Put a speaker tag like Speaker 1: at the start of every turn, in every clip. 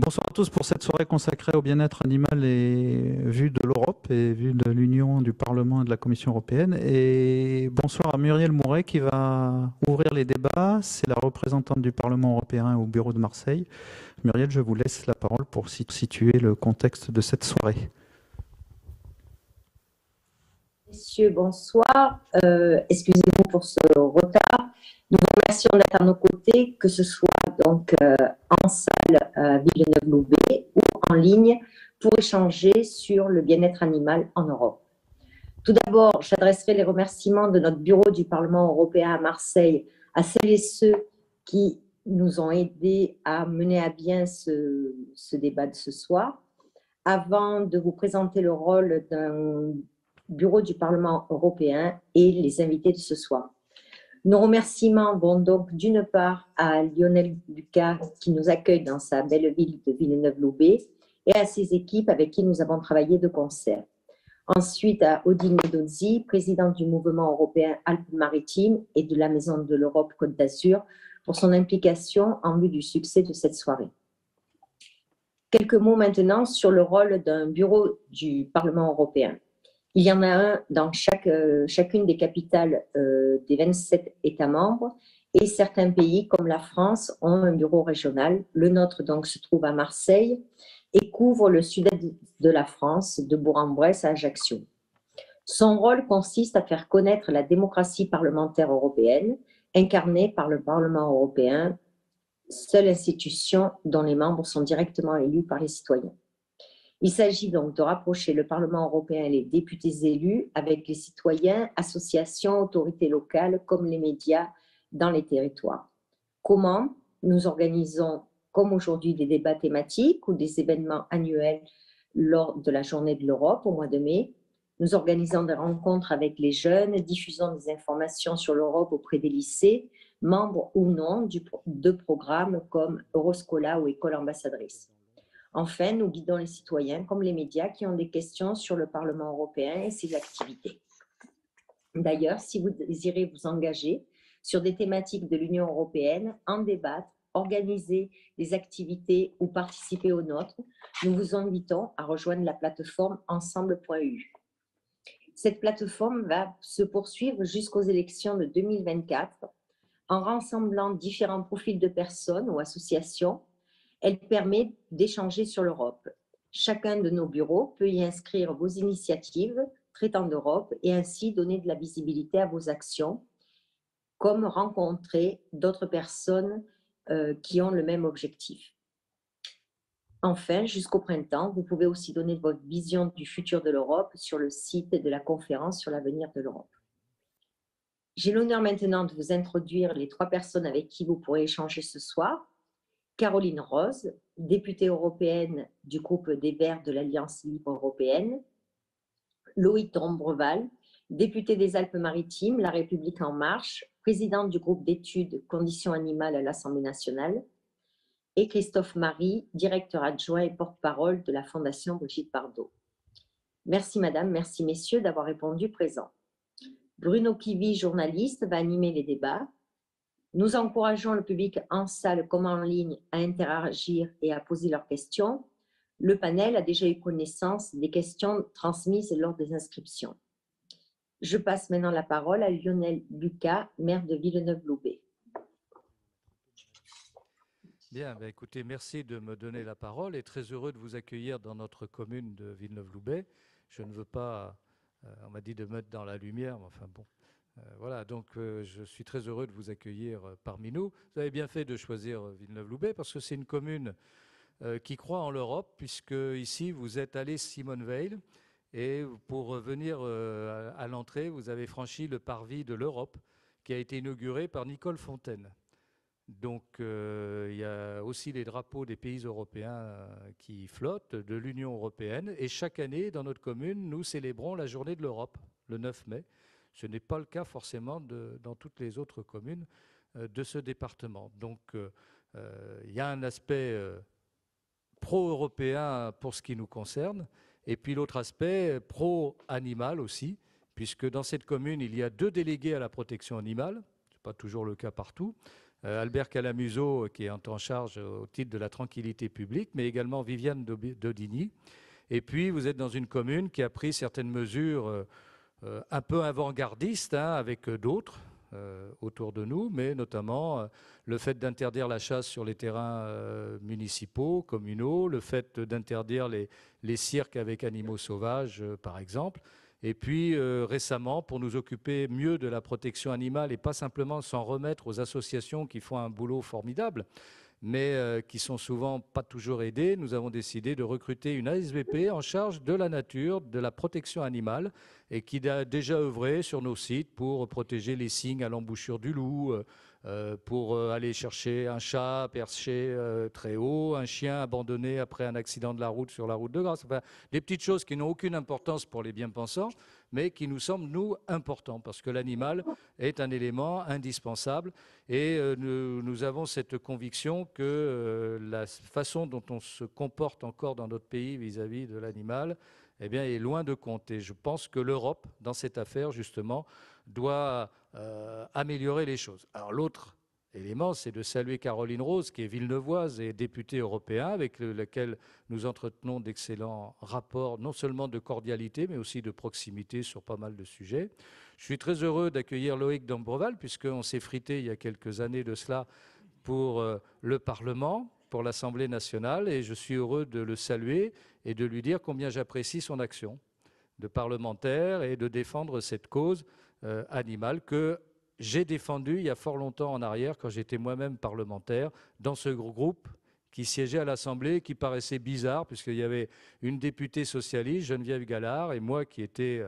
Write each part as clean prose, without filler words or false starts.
Speaker 1: Bonsoir à tous pour cette soirée consacrée au bien-être animal et vue de l'Europe et vue de l'Union, du Parlement et de la Commission européenne. Et bonsoir à Muriel Mouret qui va ouvrir les débats. C'est la représentante du Parlement européen au bureau de Marseille. Muriel, je vous laisse la parole pour situer le contexte de cette soirée.
Speaker 2: Messieurs, bonsoir. Excusez-nous pour ce retard. Nous vous remercions d'être à nos côtés, que ce soit donc en salle à Villeneuve-Loubet ou en ligne pour échanger sur le bien-être animal en Europe. Tout d'abord, j'adresserai les remerciements de notre bureau du Parlement européen à Marseille à celles et ceux qui nous ont aidés à mener à bien ce débat de ce soir. Avant de vous présenter le rôle d'un bureau du Parlement européen et les invités de ce soir. Nos remerciements vont donc d'une part à Lionel Lucas qui nous accueille dans sa belle ville de Villeneuve-Loubet et à ses équipes avec qui nous avons travaillé de concert. Ensuite à Odile Medozzi, présidente du mouvement européen Alpes-Maritimes et de la Maison de l'Europe Côte d'Azur pour son implication en vue du succès de cette soirée. Quelques mots maintenant sur le rôle d'un bureau du Parlement européen. Il y en a un dans chacune des capitales des 27 États membres et certains pays comme la France ont un bureau régional. Le nôtre donc se trouve à Marseille et couvre le sud-est de la France, de Bourg-en-Bresse à Ajaccio. Son rôle consiste à faire connaître la démocratie parlementaire européenne incarnée par le Parlement européen, seule institution dont les membres sont directement élus par les citoyens. Il s'agit donc de rapprocher le Parlement européen et les députés élus avec les citoyens, associations, autorités locales comme les médias dans les territoires. Comment? Nous organisons, comme aujourd'hui, des débats thématiques ou des événements annuels lors de la Journée de l'Europe au mois de mai. Nous organisons des rencontres avec les jeunes, diffusons des informations sur l'Europe auprès des lycées, membres ou non de programmes comme Euroscola ou École ambassadrice. Enfin, nous guidons les citoyens comme les médias qui ont des questions sur le Parlement européen et ses activités. D'ailleurs, si vous désirez vous engager sur des thématiques de l'Union européenne, en débattre, organiser des activités ou participer aux nôtres, nous vous invitons à rejoindre la plateforme ensemble.eu. Cette plateforme va se poursuivre jusqu'aux élections de 2024 en rassemblant différents profils de personnes ou associations. Elle permet d'échanger sur l'Europe. Chacun de nos bureaux peut y inscrire vos initiatives traitant d'Europe et ainsi donner de la visibilité à vos actions, comme rencontrer d'autres personnes qui ont le même objectif. Enfin, jusqu'au printemps, vous pouvez aussi donner votre vision du futur de l'Europe sur le site de la conférence sur l'avenir de l'Europe. J'ai l'honneur maintenant de vous introduire les 3 personnes avec qui vous pourrez échanger ce soir. Caroline Rose, députée européenne du groupe des Verts de l'Alliance libre européenne. Loïc Dombreval, député des Alpes-Maritimes, La République en marche, présidente du groupe d'études Conditions animales à l'Assemblée nationale. Et Christophe Marie, directeur adjoint et porte-parole de la Fondation Brigitte Bardot. Merci madame, merci messieurs d'avoir répondu présent. Bruno Pivi, journaliste, va animer les débats. Nous encourageons le public en salle comme en ligne à interagir et à poser leurs questions. Le panel a déjà eu connaissance des questions transmises lors des inscriptions. Je passe maintenant la parole à Lionel Lucas, maire de Villeneuve-Loubet.
Speaker 3: Bien, ben écoutez, merci de me donner la parole et très heureux de vous accueillir dans notre commune de Villeneuve-Loubet. Je ne veux pas, on m'a dit de mettre dans la lumière, mais enfin bon. Voilà, donc je suis très heureux de vous accueillir parmi nous. Vous avez bien fait de choisir Villeneuve-Loubet parce que c'est une commune qui croit en l'Europe, puisque ici vous êtes allé Simone Veil et pour venir à l'entrée, vous avez franchi le parvis de l'Europe qui a été inauguré par Nicole Fontaine. Donc il y a aussi les drapeaux des pays européens qui flottent, de l'Union européenne. Et chaque année, dans notre commune, nous célébrons la journée de l'Europe, le 9 mai. Ce n'est pas le cas forcément dans toutes les autres communes de ce département. Donc il y a un aspect pro-européen pour ce qui nous concerne, et puis l'autre aspect pro-animal aussi, puisque dans cette commune, il y a 2 délégués à la protection animale, ce n'est pas toujours le cas partout, Albert Calamuso, qui est en charge au titre de la tranquillité publique, mais également Viviane Dodigny. Et puis, vous êtes dans une commune qui a pris certaines mesures un peu avant-gardistes, hein, avec d'autres autour de nous, mais notamment le fait d'interdire la chasse sur les terrains municipaux, communaux, le fait d'interdire les cirques avec animaux sauvages, par exemple. Et puis récemment, pour nous occuper mieux de la protection animale et pas simplement s'en remettre aux associations qui font un boulot formidable, mais qui sont souvent pas toujours aidées, nous avons décidé de recruter une ASVP en charge de la nature, de la protection animale, et qui a déjà œuvré sur nos sites pour protéger les cygnes à l'embouchure du loup, pour aller chercher un chat perché très haut, un chien abandonné après un accident de la route sur la route de Grasse. Enfin, des petites choses qui n'ont aucune importance pour les bien-pensants, mais qui nous semblent, nous, importants, parce que l'animal est un élément indispensable. Et nous avons cette conviction que la façon dont on se comporte encore dans notre pays vis-à-vis de l'animal, eh bien, est loin de compte. Et je pense que l'Europe, dans cette affaire, justement, doit améliorer les choses. Alors l'autre élément, c'est de saluer Caroline Rose, qui est villeneuvoise et députée européen, avec laquelle nous entretenons d'excellents rapports, non seulement de cordialité, mais aussi de proximité sur pas mal de sujets. Je suis très heureux d'accueillir Loïc Dombreval, puisqu'on s'est frité il y a quelques années de cela pour le Parlement, pour l'Assemblée nationale, et je suis heureux de le saluer et de lui dire combien j'apprécie son action de parlementaire et de défendre cette cause animale que j'ai défendue il y a fort longtemps en arrière, quand j'étais moi-même parlementaire, dans ce groupe qui siégeait à l'Assemblée, qui paraissait bizarre, puisqu'il y avait une députée socialiste, Geneviève Gallard, et moi qui étais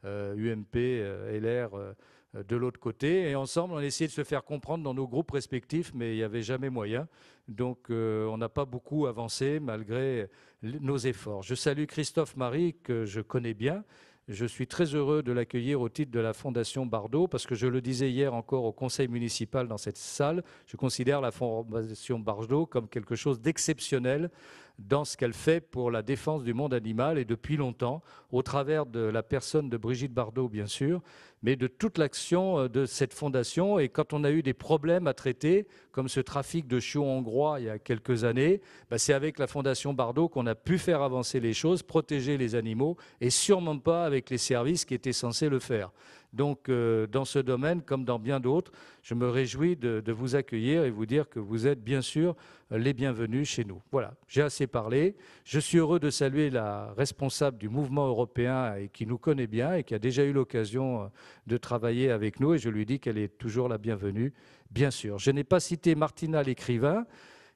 Speaker 3: UMP, LR, de l'autre côté. Et ensemble, on a essayé de se faire comprendre dans nos groupes respectifs, mais il n'y avait jamais moyen. Donc, on n'a pas beaucoup avancé, malgré nos efforts. Je salue Christophe Marie, que je connais bien. Je suis très heureux de l'accueillir au titre de la Fondation Bardot, parce que je le disais hier encore au conseil municipal dans cette salle, je considère la Fondation Bardot comme quelque chose d'exceptionnel dans ce qu'elle fait pour la défense du monde animal, et depuis longtemps, au travers de la personne de Brigitte Bardot, bien sûr, mais de toute l'action de cette fondation. Et quand on a eu des problèmes à traiter, comme ce trafic de chiots hongrois il y a quelques années, c'est avec la Fondation Bardot qu'on a pu faire avancer les choses, protéger les animaux, et sûrement pas avec les services qui étaient censés le faire. Donc, dans ce domaine, comme dans bien d'autres, je me réjouis de vous accueillir et vous dire que vous êtes bien sûr les bienvenus chez nous. Voilà, j'ai assez parlé. Je suis heureux de saluer la responsable du mouvement européen et qui nous connaît bien et qui a déjà eu l'occasion de travailler avec nous, et je lui dis qu'elle est toujours la bienvenue, bien sûr. Je n'ai pas cité Martina l'écrivain,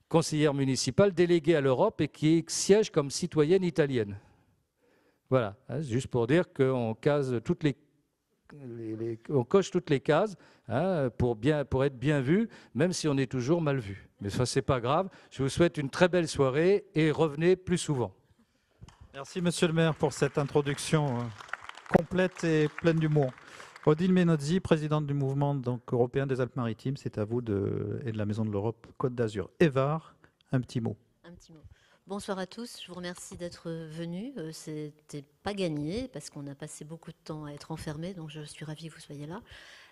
Speaker 3: conseillère municipale déléguée à l'Europe et qui siège comme citoyenne italienne. Voilà, hein, juste pour dire qu'on case toutes on coche toutes les cases, hein, pour être bien vu, même si on est toujours mal vu. Mais ça, c'est pas grave. Je vous souhaite une très belle soirée et revenez plus souvent.
Speaker 1: Merci, monsieur le maire, pour cette introduction complète et pleine d'humour. Odile Menozzi, présidente du mouvement européen des Alpes-Maritimes, c'est à vous et de la Maison de l'Europe Côte d'Azur. Évar, un petit mot.
Speaker 4: Un petit mot. Bonsoir à tous, je vous remercie d'être venus. C'était pas gagné parce qu'on a passé beaucoup de temps à être enfermés, donc je suis ravie que vous soyez là.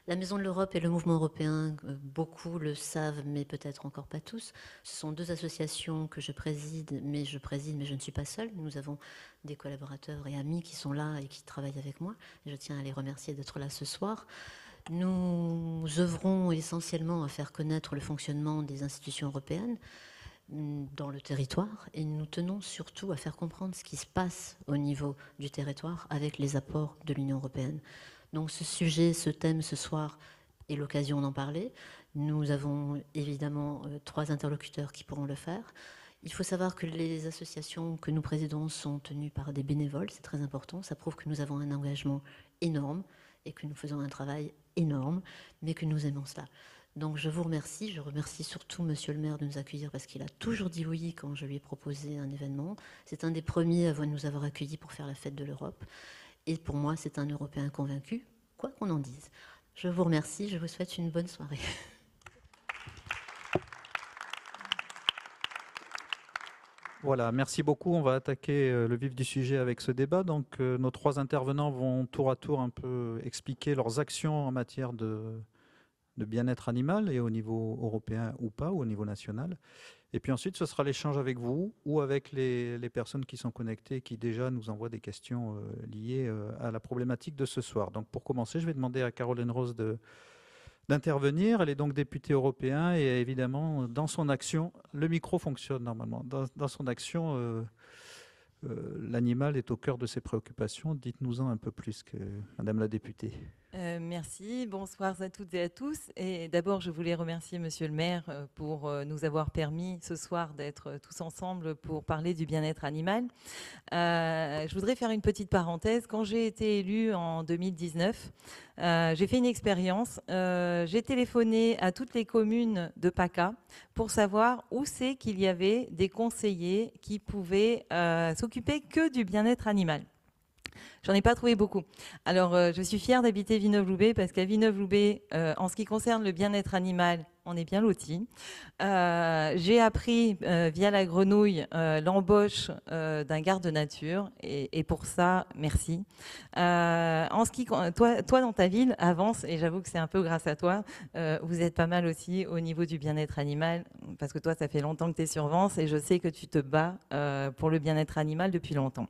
Speaker 4: La Maison de l'Europe et le mouvement européen, beaucoup le savent, mais peut-être encore pas tous. Ce sont deux associations que je préside, mais je ne suis pas seule. Nous avons des collaborateurs et amis qui sont là et qui travaillent avec moi. Et je tiens à les remercier d'être là ce soir. Nous œuvrons essentiellement à faire connaître le fonctionnement des institutions européennes dans le territoire, et nous tenons surtout à faire comprendre ce qui se passe au niveau du territoire avec les apports de l'Union européenne. Donc ce sujet, ce thème ce soir est l'occasion d'en parler. Nous avons évidemment 3 interlocuteurs qui pourront le faire. Il faut savoir que les associations que nous présidons sont tenues par des bénévoles, c'est très important, ça prouve que nous avons un engagement énorme et que nous faisons un travail énorme, mais que nous aimons cela. Donc je vous remercie, je remercie surtout monsieur le maire de nous accueillir parce qu'il a toujours dit oui quand je lui ai proposé un événement. C'est un des premiers à nous avoir accueillis pour faire la fête de l'Europe. Et pour moi, c'est un Européen convaincu, quoi qu'on en dise. Je vous remercie, je vous souhaite une bonne soirée.
Speaker 1: Voilà, merci beaucoup. On va attaquer le vif du sujet avec ce débat. Donc nos 3 intervenants vont tour à tour un peu expliquer leurs actions en matière de bien-être animal, et au niveau européen ou pas, ou au niveau national. Et puis ensuite, ce sera l'échange avec vous ou avec les personnes qui sont connectées, qui déjà nous envoient des questions liées à la problématique de ce soir. Donc pour commencer, je vais demander à Caroline Rose d'intervenir. Elle est donc députée européen et évidemment, dans son action, le micro fonctionne normalement. Dans son action, l'animal est au cœur de ses préoccupations. Dites-nous-en un peu plus, Madame la députée.
Speaker 5: Merci, bonsoir à toutes et à tous. Et d'abord, je voulais remercier Monsieur le maire pour nous avoir permis ce soir d'être tous ensemble pour parler du bien-être animal. Je voudrais faire une petite parenthèse. Quand j'ai été élue en 2019, j'ai fait une expérience. J'ai téléphoné à toutes les communes de PACA pour savoir où c'est qu'il y avait des conseillers qui pouvaient s'occuper que du bien-être animal. J'en ai pas trouvé beaucoup. Alors, je suis fière d'habiter Villeneuve-Loubet parce qu'à Villeneuve-Loubet, en ce qui concerne le bien-être animal, on est bien lotis. J'ai appris via la grenouille l'embauche d'un garde nature et pour ça, merci. En ce qui, toi, dans ta ville, avance, et j'avoue que c'est un peu grâce à toi, vous êtes pas mal aussi au niveau du bien-être animal parce que toi, ça fait longtemps que tu es sur Vence et je sais que tu te bats pour le bien-être animal depuis longtemps.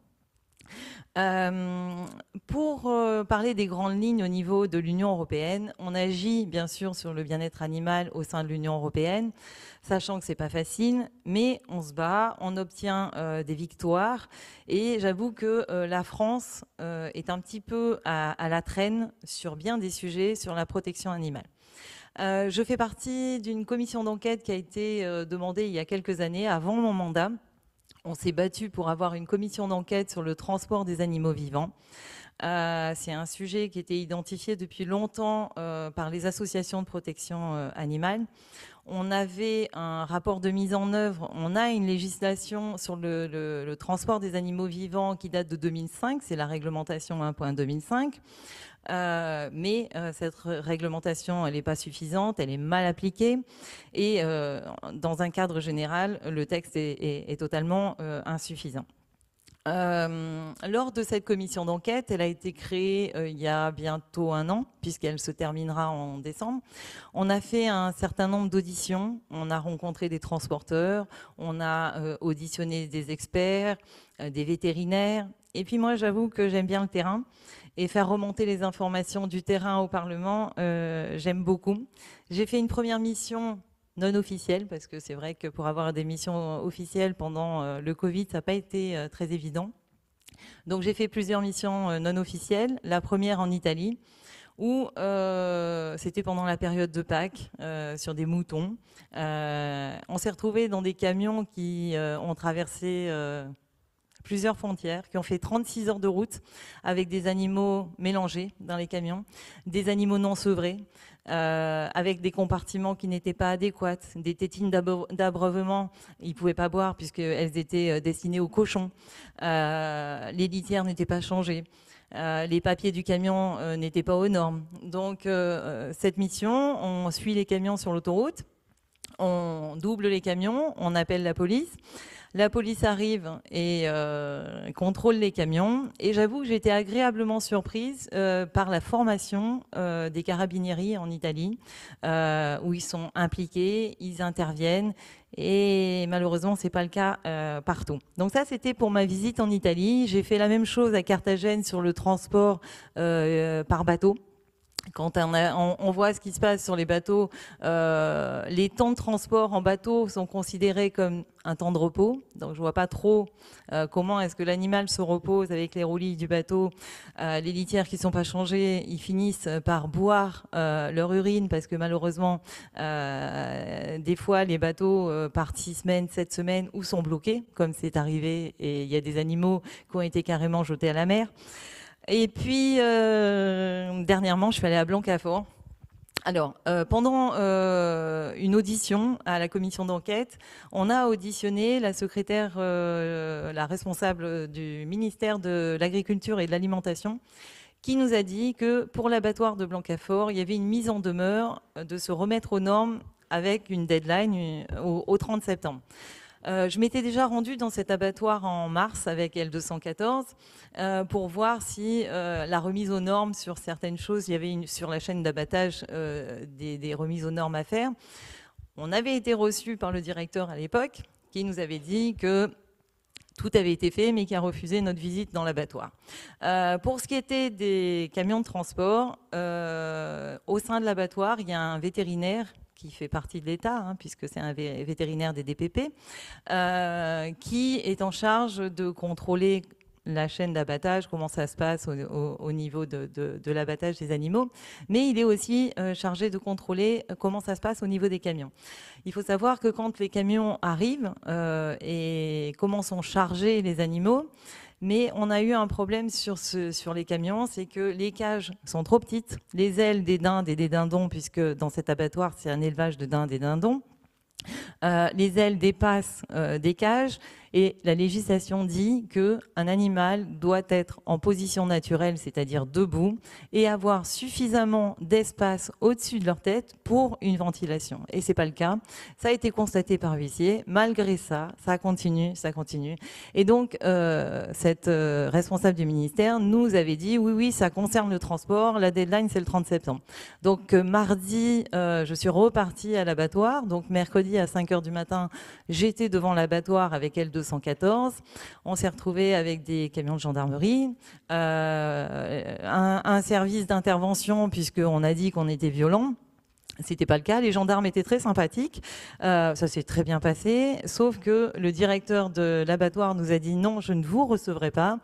Speaker 5: Pour parler des grandes lignes au niveau de l'Union européenne, on agit bien sûr sur le bien-être animal au sein de l'Union européenne, sachant que c'est pas facile, mais on se bat, on obtient des victoires, et j'avoue que la France est un petit peu à la traîne sur bien des sujets sur la protection animale. Je fais partie d'une commission d'enquête qui a été demandée il y a quelques années, avant mon mandat. On s'est battu pour avoir une commission d'enquête sur le transport des animaux vivants. C'est un sujet qui était identifié depuis longtemps par les associations de protection animale. On avait un rapport de mise en œuvre, on a une législation sur le transport des animaux vivants qui date de 2005, c'est la réglementation 1.2005. Mais cette réglementation, elle n'est pas suffisante, elle est mal appliquée et dans un cadre général, le texte est totalement insuffisant. Lors de cette commission d'enquête, elle a été créée il y a bientôt 1 an, puisqu'elle se terminera en décembre. On a fait un certain nombre d'auditions, on a rencontré des transporteurs, on a auditionné des experts, des vétérinaires. Et puis moi, j'avoue que j'aime bien le terrain et faire remonter les informations du terrain au Parlement, j'aime beaucoup. J'ai fait une première mission non officielle, parce que c'est vrai que pour avoir des missions officielles pendant le Covid, ça n'a pas été très évident. Donc j'ai fait plusieurs missions non officielles. La première en Italie, où c'était pendant la période de Pâques, sur des moutons. On s'est retrouvés dans des camions qui ont traversé plusieurs frontières, qui ont fait 36 heures de route avec des animaux mélangés dans les camions, des animaux non sevrés, avec des compartiments qui n'étaient pas adéquats, des tétines d'abreuvement, ils ne pouvaient pas boire puisqu'elles étaient destinées aux cochons, les litières n'étaient pas changées. Les papiers du camion n'étaient pas aux normes. Donc cette mission, on suit les camions sur l'autoroute, on double les camions, on appelle la police. La police arrive et contrôle les camions. Et j'avoue que j'ai été agréablement surprise par la formation des carabinieri en Italie, où ils sont impliqués, ils interviennent. Et malheureusement, ce n'est pas le cas partout. Donc ça, c'était pour ma visite en Italie. J'ai fait la même chose à Carthagène sur le transport par bateau. Quand on voit ce qui se passe sur les bateaux, les temps de transport en bateau sont considérés comme un temps de repos. Donc je ne vois pas trop comment est-ce que l'animal se repose avec les roulis du bateau. Les litières qui ne sont pas changées, ils finissent par boire leur urine parce que malheureusement, des fois, les bateaux partent 6 semaines, 7 semaines ou sont bloqués, comme c'est arrivé. Et il y a des animaux qui ont été carrément jetés à la mer. Et puis, dernièrement, je suis allée à Blancafort. Alors, pendant une audition à la commission d'enquête, on a auditionné la secrétaire, la responsable du ministère de l'Agriculture et de l'Alimentation, qui nous a dit que pour l'abattoir de Blancafort, il y avait une mise en demeure de se remettre aux normes avec une deadline au 30 septembre. Je m'étais déjà rendue dans cet abattoir en mars avec L214 pour voir si la remise aux normes sur certaines choses, il y avait sur la chaîne d'abattage des remises aux normes à faire. On avait été reçu par le directeur à l'époque qui nous avait dit que tout avait été fait, mais qui a refusé notre visite dans l'abattoir. Pour ce qui était des camions de transport, au sein de l'abattoir, il y a un vétérinaire qui fait partie de l'État, hein, puisque c'est un vétérinaire des DPP, qui est en charge de contrôler la chaîne d'abattage, comment ça se passe au niveau de l'abattage des animaux, mais il est aussi chargé de contrôler comment ça se passe au niveau des camions. Il faut savoir que quand les camions arrivent et comment sont chargés les animaux, mais on a eu un problème sur les camions, c'est que les cages sont trop petites, les ailes des dindes et des dindons, puisque dans cet abattoir c'est un élevage de dindes et dindons, les ailes dépassent des cages et la législation dit qu'un animal doit être en position naturelle, c'est-à-dire debout, et avoir suffisamment d'espace au-dessus de leur tête pour une ventilation. Et ce n'est pas le cas. Ça a été constaté par huissier. Malgré ça, ça continue, ça continue. Et donc, cette responsable du ministère nous avait dit, oui, ça concerne le transport, la deadline, c'est le 30 septembre. Donc, mardi, je suis repartie à l'abattoir. Donc, mercredi, à 5h du matin, j'étais devant l'abattoir avec L214. On s'est retrouvé avec des camions de gendarmerie, un service d'intervention puisqu'on a dit qu'on était violent. C'était pas le cas. Les gendarmes étaient très sympathiques. Ça s'est très bien passé. Sauf que le directeur de l'abattoir nous a dit non, je ne vous recevrai pas.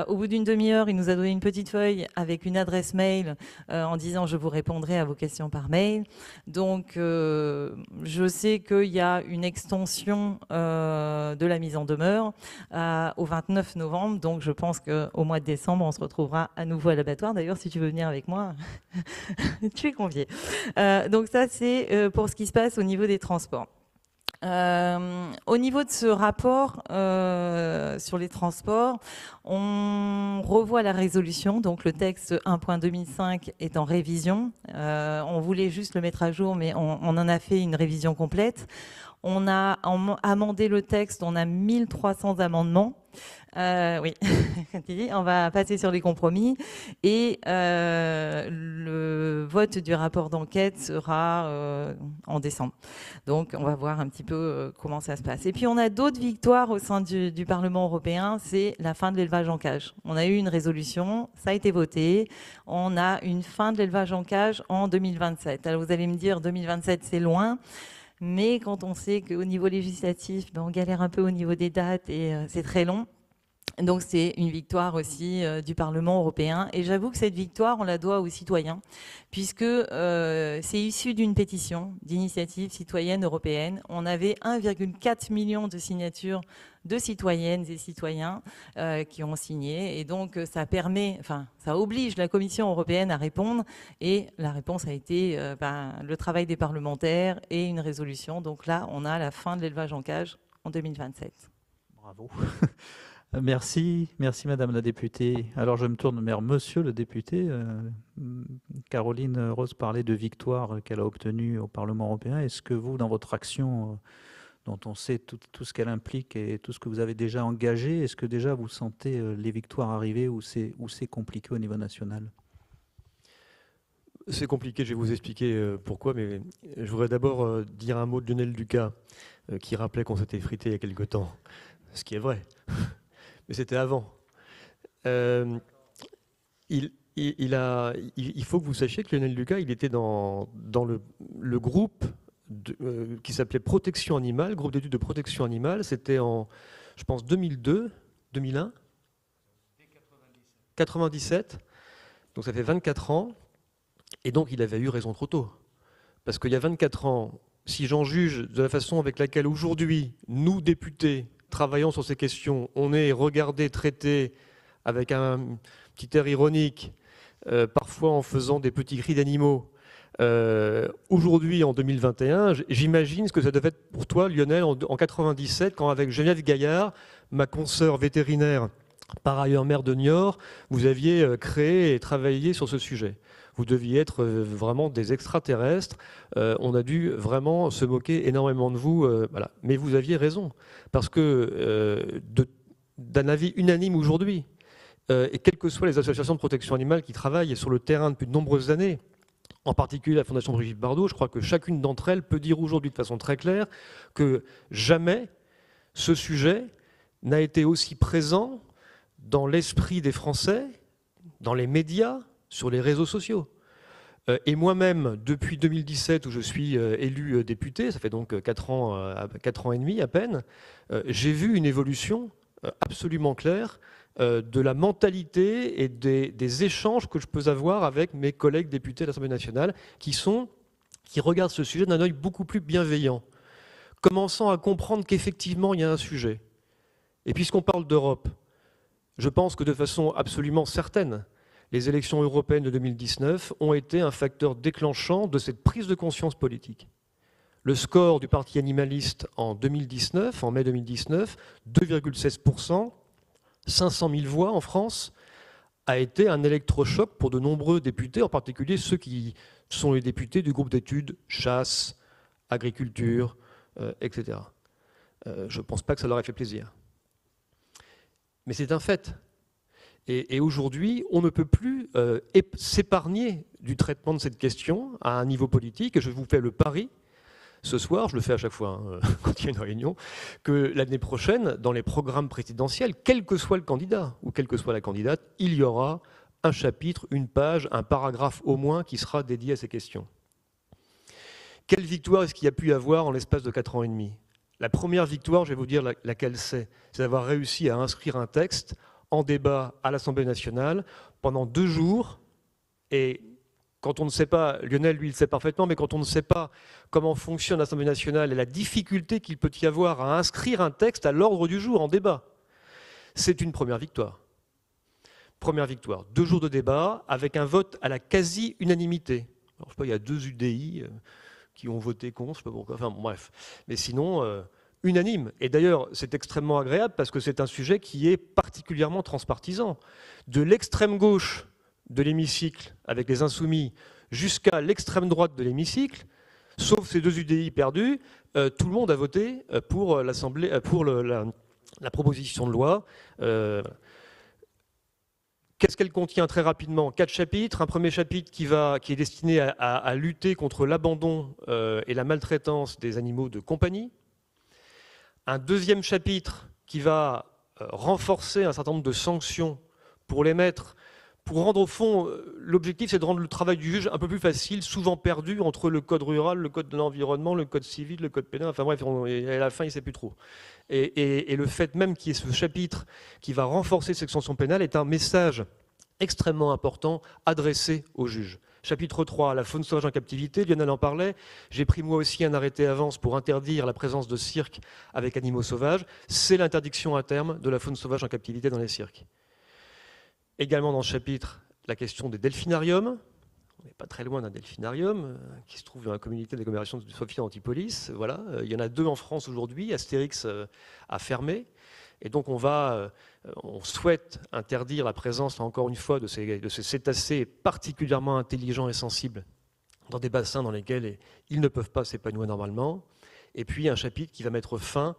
Speaker 5: Au bout d'une demi-heure, il nous a donné une petite feuille avec une adresse mail en disant je vous répondrai à vos questions par mail. Donc, je sais qu'il y a une extension de la mise en demeure au 29 novembre. Donc, je pense qu'au mois de décembre, on se retrouvera à nouveau à l'abattoir. D'ailleurs, si tu veux venir avec moi, tu es convié. Donc ça, c'est pour ce qui se passe au niveau des transports. Au niveau de ce rapport sur les transports, on revoit la résolution, donc le texte 1.2005 est en révision. On voulait juste le mettre à jour, mais on en a fait une révision complète. On a amendé le texte, on a 1300 amendements. Oui, on va passer sur les compromis et le vote du rapport d'enquête sera en décembre. Donc, on va voir un petit peu comment ça se passe. Et puis, on a d'autres victoires au sein du Parlement européen, c'est la fin de l'élevage en cage. On a eu une résolution, ça a été voté. On a une fin de l'élevage en cage en 2027. Alors, vous allez me dire, 2027, c'est loin. Mais quand on sait qu'au niveau législatif, on galère un peu au niveau des dates et c'est très long. Donc c'est une victoire aussi du Parlement européen. Et j'avoue que cette victoire, on la doit aux citoyens, puisque c'est issu d'une pétition d'initiative citoyenne européenne. On avait 1,4 million de signatures de citoyennes et citoyens qui ont signé. Et donc ça permet, ça oblige la Commission européenne à répondre. Et la réponse a été le travail des parlementaires et une résolution. Donc là, on a la fin de l'élevage en cage en 2027.
Speaker 1: Bravo. Merci Madame la députée. Alors je me tourne vers Monsieur le député. Caroline Rose parlait de victoire qu'elle a obtenue au Parlement européen. Est-ce que vous, dans votre action, dont on sait tout ce qu'elle implique et tout ce que vous avez déjà engagé, est-ce que déjà vous sentez les victoires arriver ou c'est compliqué au niveau national ?
Speaker 6: C'est compliqué, je vais vous expliquer pourquoi, mais je voudrais d'abord dire un mot de Lionel Lucas qui rappelait qu'on s'était frité il y a quelque temps, ce qui est vrai. Mais c'était avant. Il faut que vous sachiez que Lionel Lucas, il était dans le groupe qui s'appelait Protection Animale, groupe d'études de protection animale. C'était en, je pense, 2002, 2001 97. Donc ça fait 24 ans. Et donc il avait eu raison trop tôt. Parce qu'il y a 24 ans, si j'en juge de la façon avec laquelle aujourd'hui, nous, députés, travaillant sur ces questions, on est regardé, traité avec un petit air ironique, parfois en faisant des petits cris d'animaux. Aujourd'hui, en 2021, j'imagine ce que ça devait être pour toi, Lionel, en 97, quand avec Geneviève Gaillard, ma consoeur vétérinaire, par ailleurs maire de Niort, vous aviez créé et travaillé sur ce sujet. vous deviez être vraiment des extraterrestres. On a dû vraiment se moquer énormément de vous. Voilà. Mais vous aviez raison, parce que d'un avis unanime aujourd'hui, et quelles que soient les associations de protection animale qui travaillent sur le terrain depuis de nombreuses années, en particulier la Fondation Brigitte Bardot, je crois que chacune d'entre elles peut dire aujourd'hui de façon très claire que jamais ce sujet n'a été aussi présent dans l'esprit des Français, dans les médias, sur les réseaux sociaux. Et moi-même, depuis 2017, où je suis élu député, ça fait donc 4 ans et demi à peine, j'ai vu une évolution absolument claire de la mentalité et des échanges que je peux avoir avec mes collègues députés de l'Assemblée nationale qui regardent ce sujet d'un œil beaucoup plus bienveillant, commençant à comprendre qu'effectivement il y a un sujet. Et puisqu'on parle d'Europe, je pense que de façon absolument certaine, les élections européennes de 2019 ont été un facteur déclenchant de cette prise de conscience politique. Le score du Parti animaliste en 2019, en mai 2019, 2,16%, 500 000 voix en France, a été un électrochoc pour de nombreux députés, en particulier ceux qui sont les députés du groupe d'études chasse, agriculture, etc. Je ne pense pas que ça leur ait fait plaisir. Mais c'est un fait. Et aujourd'hui, on ne peut plus s'épargner du traitement de cette question à un niveau politique. Et je vous fais le pari, ce soir, je le fais à chaque fois quand il y a une réunion, que l'année prochaine, dans les programmes présidentiels, quel que soit le candidat ou quelle que soit la candidate, il y aura un chapitre, une page, un paragraphe au moins qui sera dédié à ces questions. Quelle victoire est-ce qu'il y a pu y avoir en l'espace de 4 ans et demi ? La première victoire, je vais vous dire laquelle c'est d'avoir réussi à inscrire un texte en débat à l'Assemblée nationale pendant 2 jours. Et quand on ne sait pas, Lionel lui il sait parfaitement, mais quand on ne sait pas comment fonctionne l'Assemblée nationale et la difficulté qu'il peut y avoir à inscrire un texte à l'ordre du jour en débat, c'est une première victoire. Première victoire, 2 jours de débat avec un vote à la quasi-unanimité. Alors, je sais pas, il y a 2 UDI qui ont voté contre, je sais pas pourquoi, enfin bon, bref. Mais sinon, unanime. Et d'ailleurs, c'est extrêmement agréable parce que c'est un sujet qui est particulièrement transpartisan. De l'extrême gauche de l'hémicycle, avec les Insoumis, jusqu'à l'extrême droite de l'hémicycle, sauf ces 2 UDI perdus, tout le monde a voté pour la proposition de loi. Qu'est-ce qu'elle contient très rapidement? 4 chapitres. Un premier chapitre qui est destiné à lutter contre l'abandon et la maltraitance des animaux de compagnie. Un deuxième chapitre qui va renforcer un certain nombre de sanctions pour les mettre, pour rendre au fond, l'objectif c'est de rendre le travail du juge un peu plus facile, souvent perdu entre le code rural, le code de l'environnement, le code civil, le code pénal, enfin bref, à la fin il ne sait plus trop. Et le fait même qu'il y ait ce chapitre qui va renforcer cette sanction pénale est un message extrêmement important adressé aux juges. Chapitre 3, la faune sauvage en captivité, Lionel en parlait. J'ai pris moi aussi un arrêté avance pour interdire la présence de cirques avec animaux sauvages. C'est l'interdiction à terme de la faune sauvage en captivité dans les cirques. Également dans ce chapitre, la question des delphinariums. On n'est pas très loin d'un delphinarium qui se trouve dans la communauté d'agglomération de Sophia Antipolis. Voilà. Il y en a 2 en France aujourd'hui. Astérix a fermé. Et donc on souhaite interdire la présence, encore une fois, de ces cétacés particulièrement intelligents et sensibles dans des bassins dans lesquels ils ne peuvent pas s'épanouir normalement. Et puis un chapitre qui va mettre fin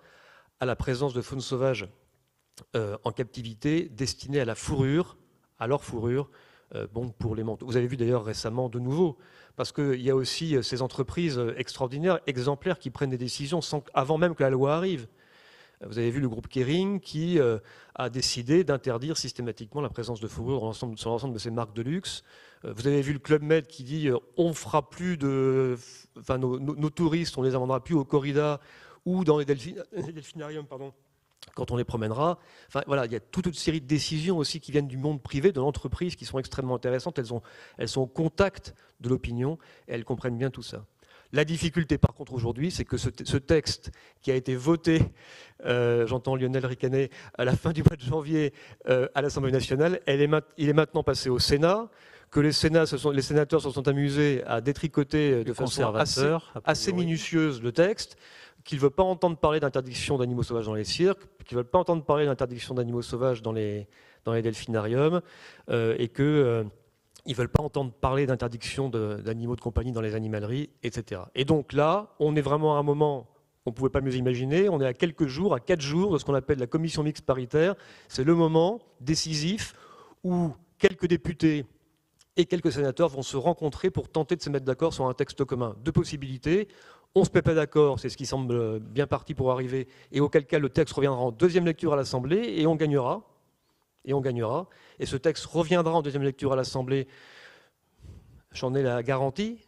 Speaker 6: à la présence de faune sauvage en captivité destinée à la fourrure, à leur fourrure, pour les manteaux. Vous avez vu d'ailleurs récemment de nouveau, parce qu'il y a aussi ces entreprises extraordinaires, exemplaires, qui prennent des décisions avant même que la loi arrive. Vous avez vu le groupe Kering qui a décidé d'interdire systématiquement la présence de fourrure sur l'ensemble de ces marques de luxe. Vous avez vu le Club Med qui dit on fera plus nos touristes, on les vendra plus aux corridas ou dans les delphinariums, quand on les promènera. Enfin, voilà, il y a toute une série de décisions aussi qui viennent du monde privé, de l'entreprise, qui sont extrêmement intéressantes. Elles sont au contact de l'opinion et elles comprennent bien tout ça. La difficulté, par contre, aujourd'hui, c'est que ce texte qui a été voté, j'entends Lionel ricaner, à la fin du mois de janvier à l'Assemblée nationale, il est maintenant passé au Sénat, que les sénateurs se sont amusés à détricoter de façon assez minutieuse le texte, qu'ils ne veulent pas entendre parler d'interdiction d'animaux sauvages dans les cirques, qu'ils ne veulent pas entendre parler d'interdiction d'animaux sauvages dans les delphinariums, et que Ils ne veulent pas entendre parler d'interdiction d'animaux de compagnie dans les animaleries, etc. Et donc là, on est vraiment à un moment, on ne pouvait pas mieux imaginer, on est à quelques jours, à 4 jours de ce qu'on appelle la commission mixte paritaire. C'est le moment décisif où quelques députés et quelques sénateurs vont se rencontrer pour tenter de se mettre d'accord sur un texte commun. Deux possibilités. On ne se met pas d'accord, c'est ce qui semble bien parti pour arriver, et auquel cas le texte reviendra en deuxième lecture à l'Assemblée, et on gagnera. Et ce texte reviendra en deuxième lecture à l'Assemblée, j'en ai la garantie.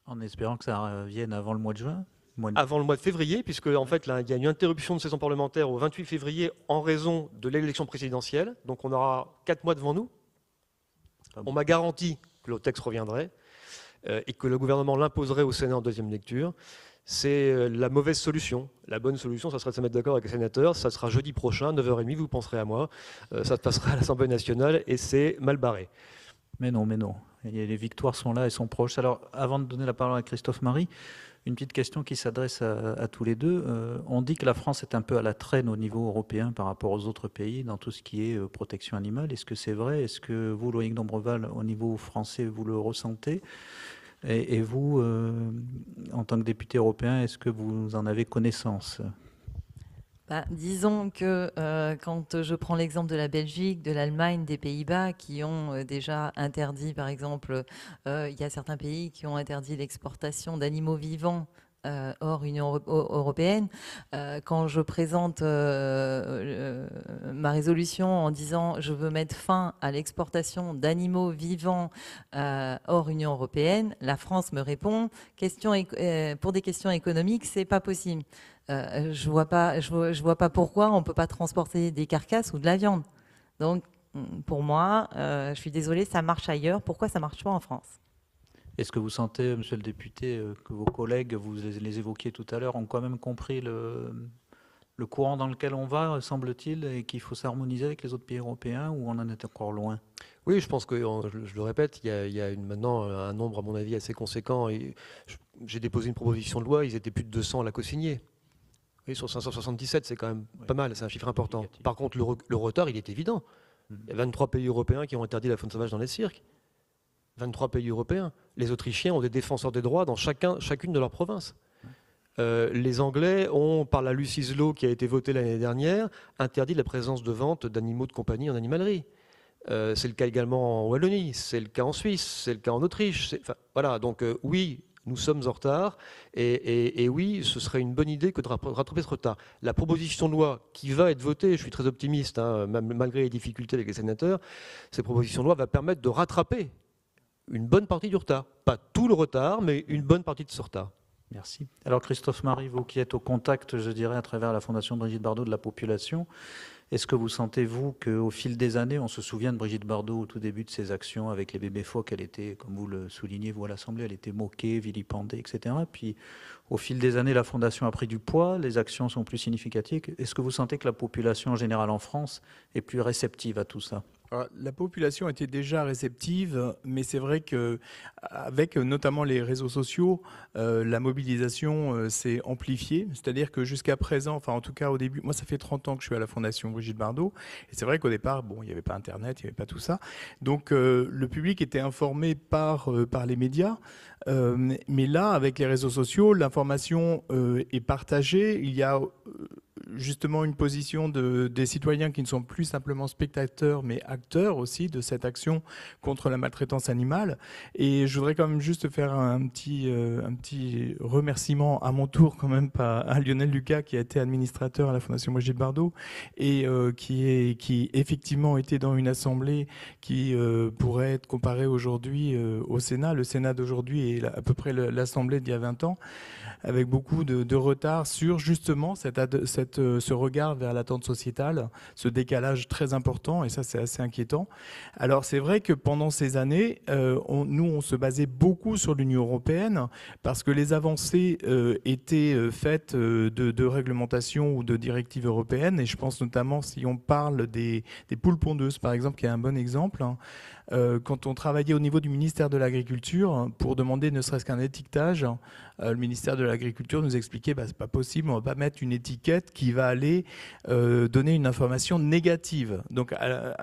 Speaker 1: En espérant que ça revienne avant le mois de juin.
Speaker 6: Avant le mois de février, puisque en fait, là, il y a une interruption de session parlementaire au 28 février en raison de l'élection présidentielle. Donc on aura 4 mois devant nous. On m'a garanti que le texte reviendrait et que le gouvernement l'imposerait au Sénat en deuxième lecture. C'est la mauvaise solution. La bonne solution, ça serait de se mettre d'accord avec les sénateurs. Ça sera jeudi prochain, 9h30, vous penserez à moi. Ça se passera à l'Assemblée nationale et c'est mal barré.
Speaker 1: Mais non. Les victoires sont là et sont proches. Alors, avant de donner la parole à Christophe Marie, une petite question qui s'adresse à tous les deux. On dit que la France est un peu à la traîne au niveau européen par rapport aux autres pays dans tout ce qui est protection animale. Est-ce que c'est vrai? Est-ce que vous, Loïc Dombreval, au niveau français, vous le ressentez? Et vous, en tant que député européen, est-ce que vous en avez connaissance?
Speaker 5: Disons que quand je prends l'exemple de la Belgique, de l'Allemagne, des Pays-Bas qui ont déjà interdit, par exemple, il y a certains pays qui ont interdit l'exportation d'animaux vivants hors Union européenne. Quand je présente ma résolution en disant je veux mettre fin à l'exportation d'animaux vivants hors Union européenne, la France me répond pour des questions économiques, c'est pas possible. Je vois pas pourquoi on peut pas transporter des carcasses ou de la viande. Donc pour moi, je suis désolée, ça marche ailleurs. Pourquoi ça marche pas en France?
Speaker 1: Est-ce que vous sentez, monsieur le député, que vos collègues, vous les évoquiez tout à l'heure, ont quand même compris le courant dans lequel on va, semble-t-il, et qu'il faut s'harmoniser avec les autres pays européens, ou on en est encore loin?
Speaker 6: Oui, je pense que, je le répète, il y a maintenant un nombre, à mon avis, assez conséquent. J'ai déposé une proposition de loi, ils étaient plus de 200 à la co-signer. Oui, sur 577, c'est quand même pas mal, c'est un chiffre important. Par contre, le retard, il est évident. Il y a 23 pays européens qui ont interdit la faune sauvage dans les cirques. 23 pays européens. Les Autrichiens ont des défenseurs des droits dans chacune de leurs provinces. Les Anglais ont, par la Lucy's Law qui a été votée l'année dernière, interdit la présence de vente d'animaux de compagnie en animalerie. C'est le cas également en Wallonie, c'est le cas en Suisse, c'est le cas en Autriche. Voilà, donc oui, nous sommes en retard et oui, ce serait une bonne idée que de rattraper ce retard. La proposition de loi qui va être votée, je suis très optimiste, malgré les difficultés avec les sénateurs, cette proposition de loi va permettre de rattraper une bonne partie du retard. Pas tout le retard, mais une bonne partie de ce retard.
Speaker 1: Merci. Alors Christophe Marie, vous qui êtes au contact, je dirais, à travers la Fondation Brigitte Bardot de la population, est-ce que vous sentez, vous, qu'au fil des années, on se souvient de Brigitte Bardot au tout début de ses actions avec les bébés phoques, elle était, comme vous le soulignez, vous à l'Assemblée, elle était moquée, vilipendée, etc. Puis au fil des années, la Fondation a pris du poids, les actions sont plus significatives. Est-ce que vous sentez que la population en général en France est plus réceptive à tout ça?
Speaker 7: Alors, la population était déjà réceptive, mais c'est vrai qu'avec notamment les réseaux sociaux, la mobilisation s'est amplifiée. C'est-à-dire que jusqu'à présent, enfin en tout cas au début, moi ça fait 30 ans que je suis à la Fondation Brigitte Bardot, et c'est vrai qu'au départ, bon, il n'y avait pas Internet, il n'y avait pas tout ça. Donc le public était informé par les médias. Mais là, avec les réseaux sociaux, l'information est partagée. Il y a justement une position des citoyens qui ne sont plus simplement spectateurs, mais acteurs aussi de cette action contre la maltraitance animale. Et je voudrais quand même juste faire un petit remerciement à mon tour quand même à Lionel Lucas, qui a été administrateur à la Fondation Brigitte Bardot et qui effectivement était dans une assemblée qui pourrait être comparée aujourd'hui au Sénat. Le Sénat d'aujourd'hui est à peu près l'assemblée d'il y a 20 ans, avec beaucoup de retard sur justement ce regard vers l'attente sociétale, ce décalage très important, et ça c'est assez inquiétant. Alors c'est vrai que pendant ces années, on se basait beaucoup sur l'Union européenne, parce que les avancées étaient faites de réglementation ou de directives européennes, et je pense notamment, si on parle des poules pondeuses par exemple, qui est un bon exemple, quand on travaillait au niveau du ministère de l'Agriculture pour demander ne serait-ce qu'un étiquetage, le ministère de l'Agriculture nous expliquait c'est pas possible, on va pas mettre une étiquette qui qui va aller donner une information négative. Donc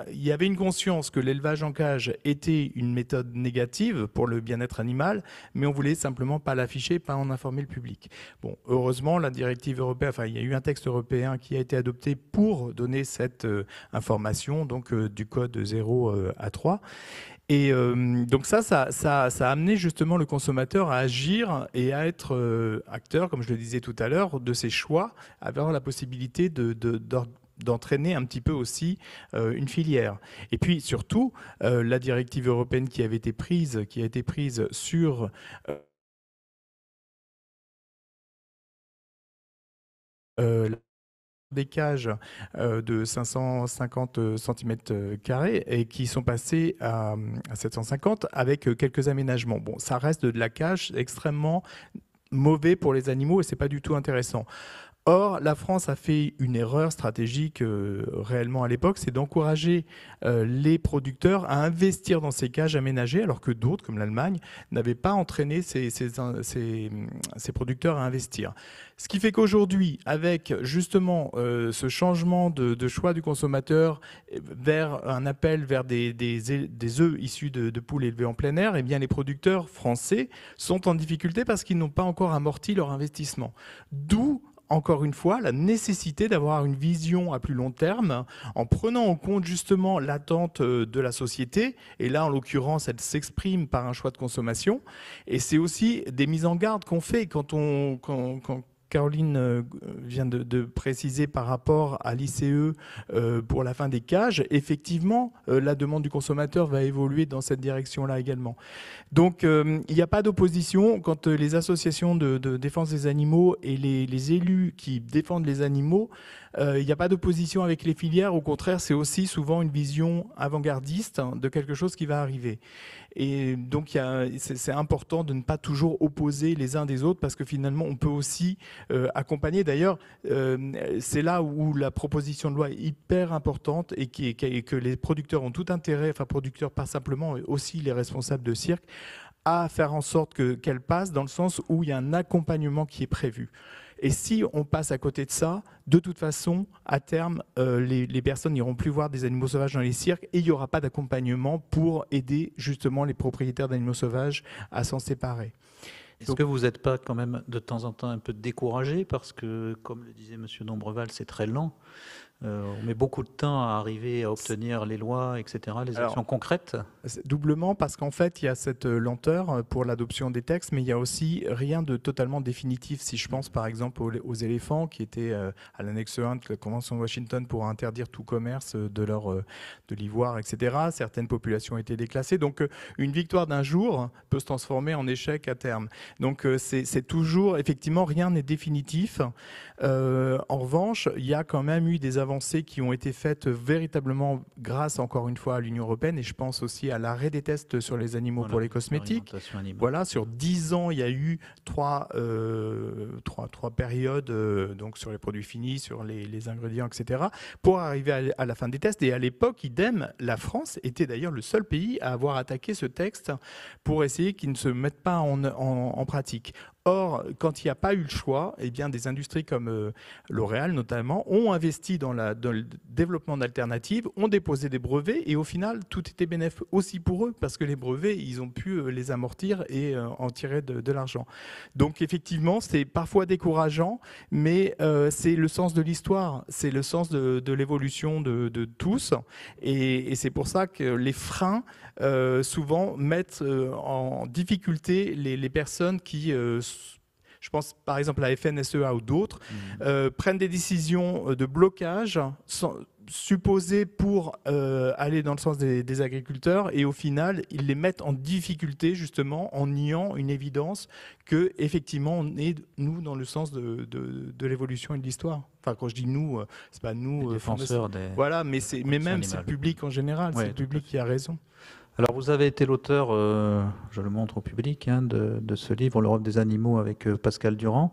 Speaker 7: il y avait une conscience que l'élevage en cage était une méthode négative pour le bien-être animal, mais on voulait simplement pas l'afficher, pas en informer le public. Bon, heureusement, la directive européenne, enfin il y a eu un texte européen qui a été adopté pour donner cette information, donc du code 0 à 3. Et donc ça a amené justement le consommateur à agir et à être acteur, comme je le disais tout à l'heure, de ses choix, à avoir la possibilité d'entraîner un petit peu aussi une filière. Et puis surtout, la directive européenne qui a été prise sur des cages de 550 cm² et qui sont passées à 750 avec quelques aménagements. Bon, ça reste de la cage extrêmement mauvais pour les animaux et c'est pas du tout intéressant. Or, la France a fait une erreur stratégique réellement à l'époque, c'est d'encourager les producteurs à investir dans ces cages aménagées, alors que d'autres, comme l'Allemagne, n'avaient pas entraîné ces producteurs à investir. Ce qui fait qu'aujourd'hui, avec justement ce changement de choix du consommateur vers un appel vers des œufs issus de poules élevées en plein air, eh bien les producteurs français sont en difficulté parce qu'ils n'ont pas encore amorti leur investissement. D'où encore une fois, la nécessité d'avoir une vision à plus long terme en prenant en compte justement l'attente de la société. Et là, en l'occurrence, elle s'exprime par un choix de consommation. Et c'est aussi des mises en garde qu'on fait quand Caroline vient de préciser par rapport à l'ICE pour la fin des cages, effectivement, la demande du consommateur va évoluer dans cette direction-là également. Donc, il n'y a pas d'opposition quand les associations de défense des animaux et les élus qui défendent les animaux, il n'y a pas d'opposition avec les filières. Au contraire, c'est aussi souvent une vision avant-gardiste de quelque chose qui va arriver. Et donc, c'est important de ne pas toujours opposer les uns des autres parce que finalement, on peut aussi accompagner. D'ailleurs, c'est là où la proposition de loi est hyper importante et que les producteurs ont tout intérêt, enfin producteurs pas simplement, mais aussi les responsables de cirque, à faire en sorte qu'elle passe dans le sens où il y a un accompagnement qui est prévu. Et si on passe à côté de ça, de toute façon, à terme, les personnes n'iront plus voir des animaux sauvages dans les cirques et il n'y aura pas d'accompagnement pour aider justement les propriétaires d'animaux sauvages à s'en séparer.
Speaker 1: Est-ce que vous n'êtes pas quand même de temps en temps un peu découragé parce que, comme le disait M. Dombreval, c'est très lent. On met beaucoup de temps à arriver à obtenir les lois, etc., les actions concrètes.
Speaker 7: Doublement, parce qu'en fait, il y a cette lenteur pour l'adoption des textes, mais il y a aussi rien de totalement définitif. Si je pense par exemple aux éléphants, qui étaient à l'annexe 1 de la Convention de Washington pour interdire tout commerce de l'ivoire, etc., certaines populations étaient déclassées. Donc, une victoire d'un jour peut se transformer en échec à terme. Donc, c'est toujours, effectivement, rien n'est définitif. En revanche, il y a quand même eu des avancées qui ont été faites véritablement grâce, encore une fois, à l'Union européenne, et je pense aussi à l'arrêt des tests sur les animaux pour les cosmétiques. Voilà, sur 10 ans, il y a eu trois périodes, donc sur les produits finis, sur les ingrédients, etc., pour arriver à la fin des tests. Et à l'époque, idem, la France était d'ailleurs le seul pays à avoir attaqué ce texte pour essayer qu'il ne se mette pas en pratique. Or, quand il n'y a pas eu le choix, eh bien, des industries comme L'Oréal notamment ont investi dans le développement d'alternatives, ont déposé des brevets et au final, tout était bénéfique aussi pour eux parce que les brevets, ils ont pu les amortir et en tirer de l'argent. Donc effectivement, c'est parfois décourageant, mais c'est le sens de l'histoire, c'est le sens de l'évolution de tous et c'est pour ça que les freins souvent mettent en difficulté les personnes qui je pense par exemple à la FNSEA ou d'autres, prennent des décisions de blocage supposées pour aller dans le sens des agriculteurs et au final, ils les mettent en difficulté justement en niant une évidence que effectivement on est, nous, dans le sens de l'évolution et de l'histoire. Enfin, quand je dis nous, c'est pas nous,
Speaker 1: les défenseurs des...
Speaker 7: Voilà, mais même c'est le public en général, c'est le public qui a raison.
Speaker 1: Alors, vous avez été l'auteur, je le montre au public, de ce livre, L'Europe des animaux, avec Pascal Durand.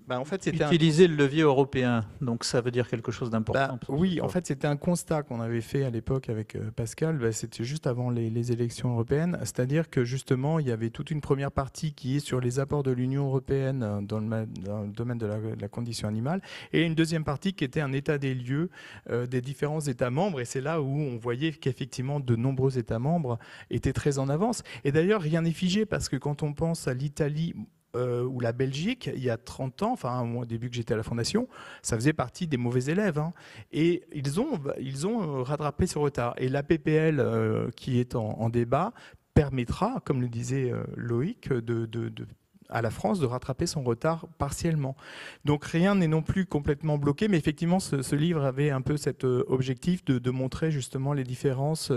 Speaker 7: En fait,
Speaker 1: Utiliser le levier européen, donc ça veut dire quelque chose d'important.
Speaker 7: Oui, en fait, c'était un constat qu'on avait fait à l'époque avec Pascal, c'était juste avant les élections européennes, c'est-à-dire que justement, il y avait toute une première partie qui est sur les apports de l'Union européenne dans le domaine de la condition animale, et une deuxième partie qui était un état des lieux des différents États membres, et c'est là où on voyait qu'effectivement, de nombreux États membres étaient très en avance. Et d'ailleurs, rien n'est figé, parce que quand on pense à l'Italie, ou la Belgique, il y a 30 ans, enfin moi, au début que j'étais à la Fondation, ça faisait partie des mauvais élèves. Et ils ont rattrapé ce retard. Et la PPL qui est en débat permettra, comme le disait Loïc, à la France de rattraper son retard partiellement. Donc rien n'est non plus complètement bloqué, mais effectivement ce livre avait un peu cet objectif de montrer justement les différences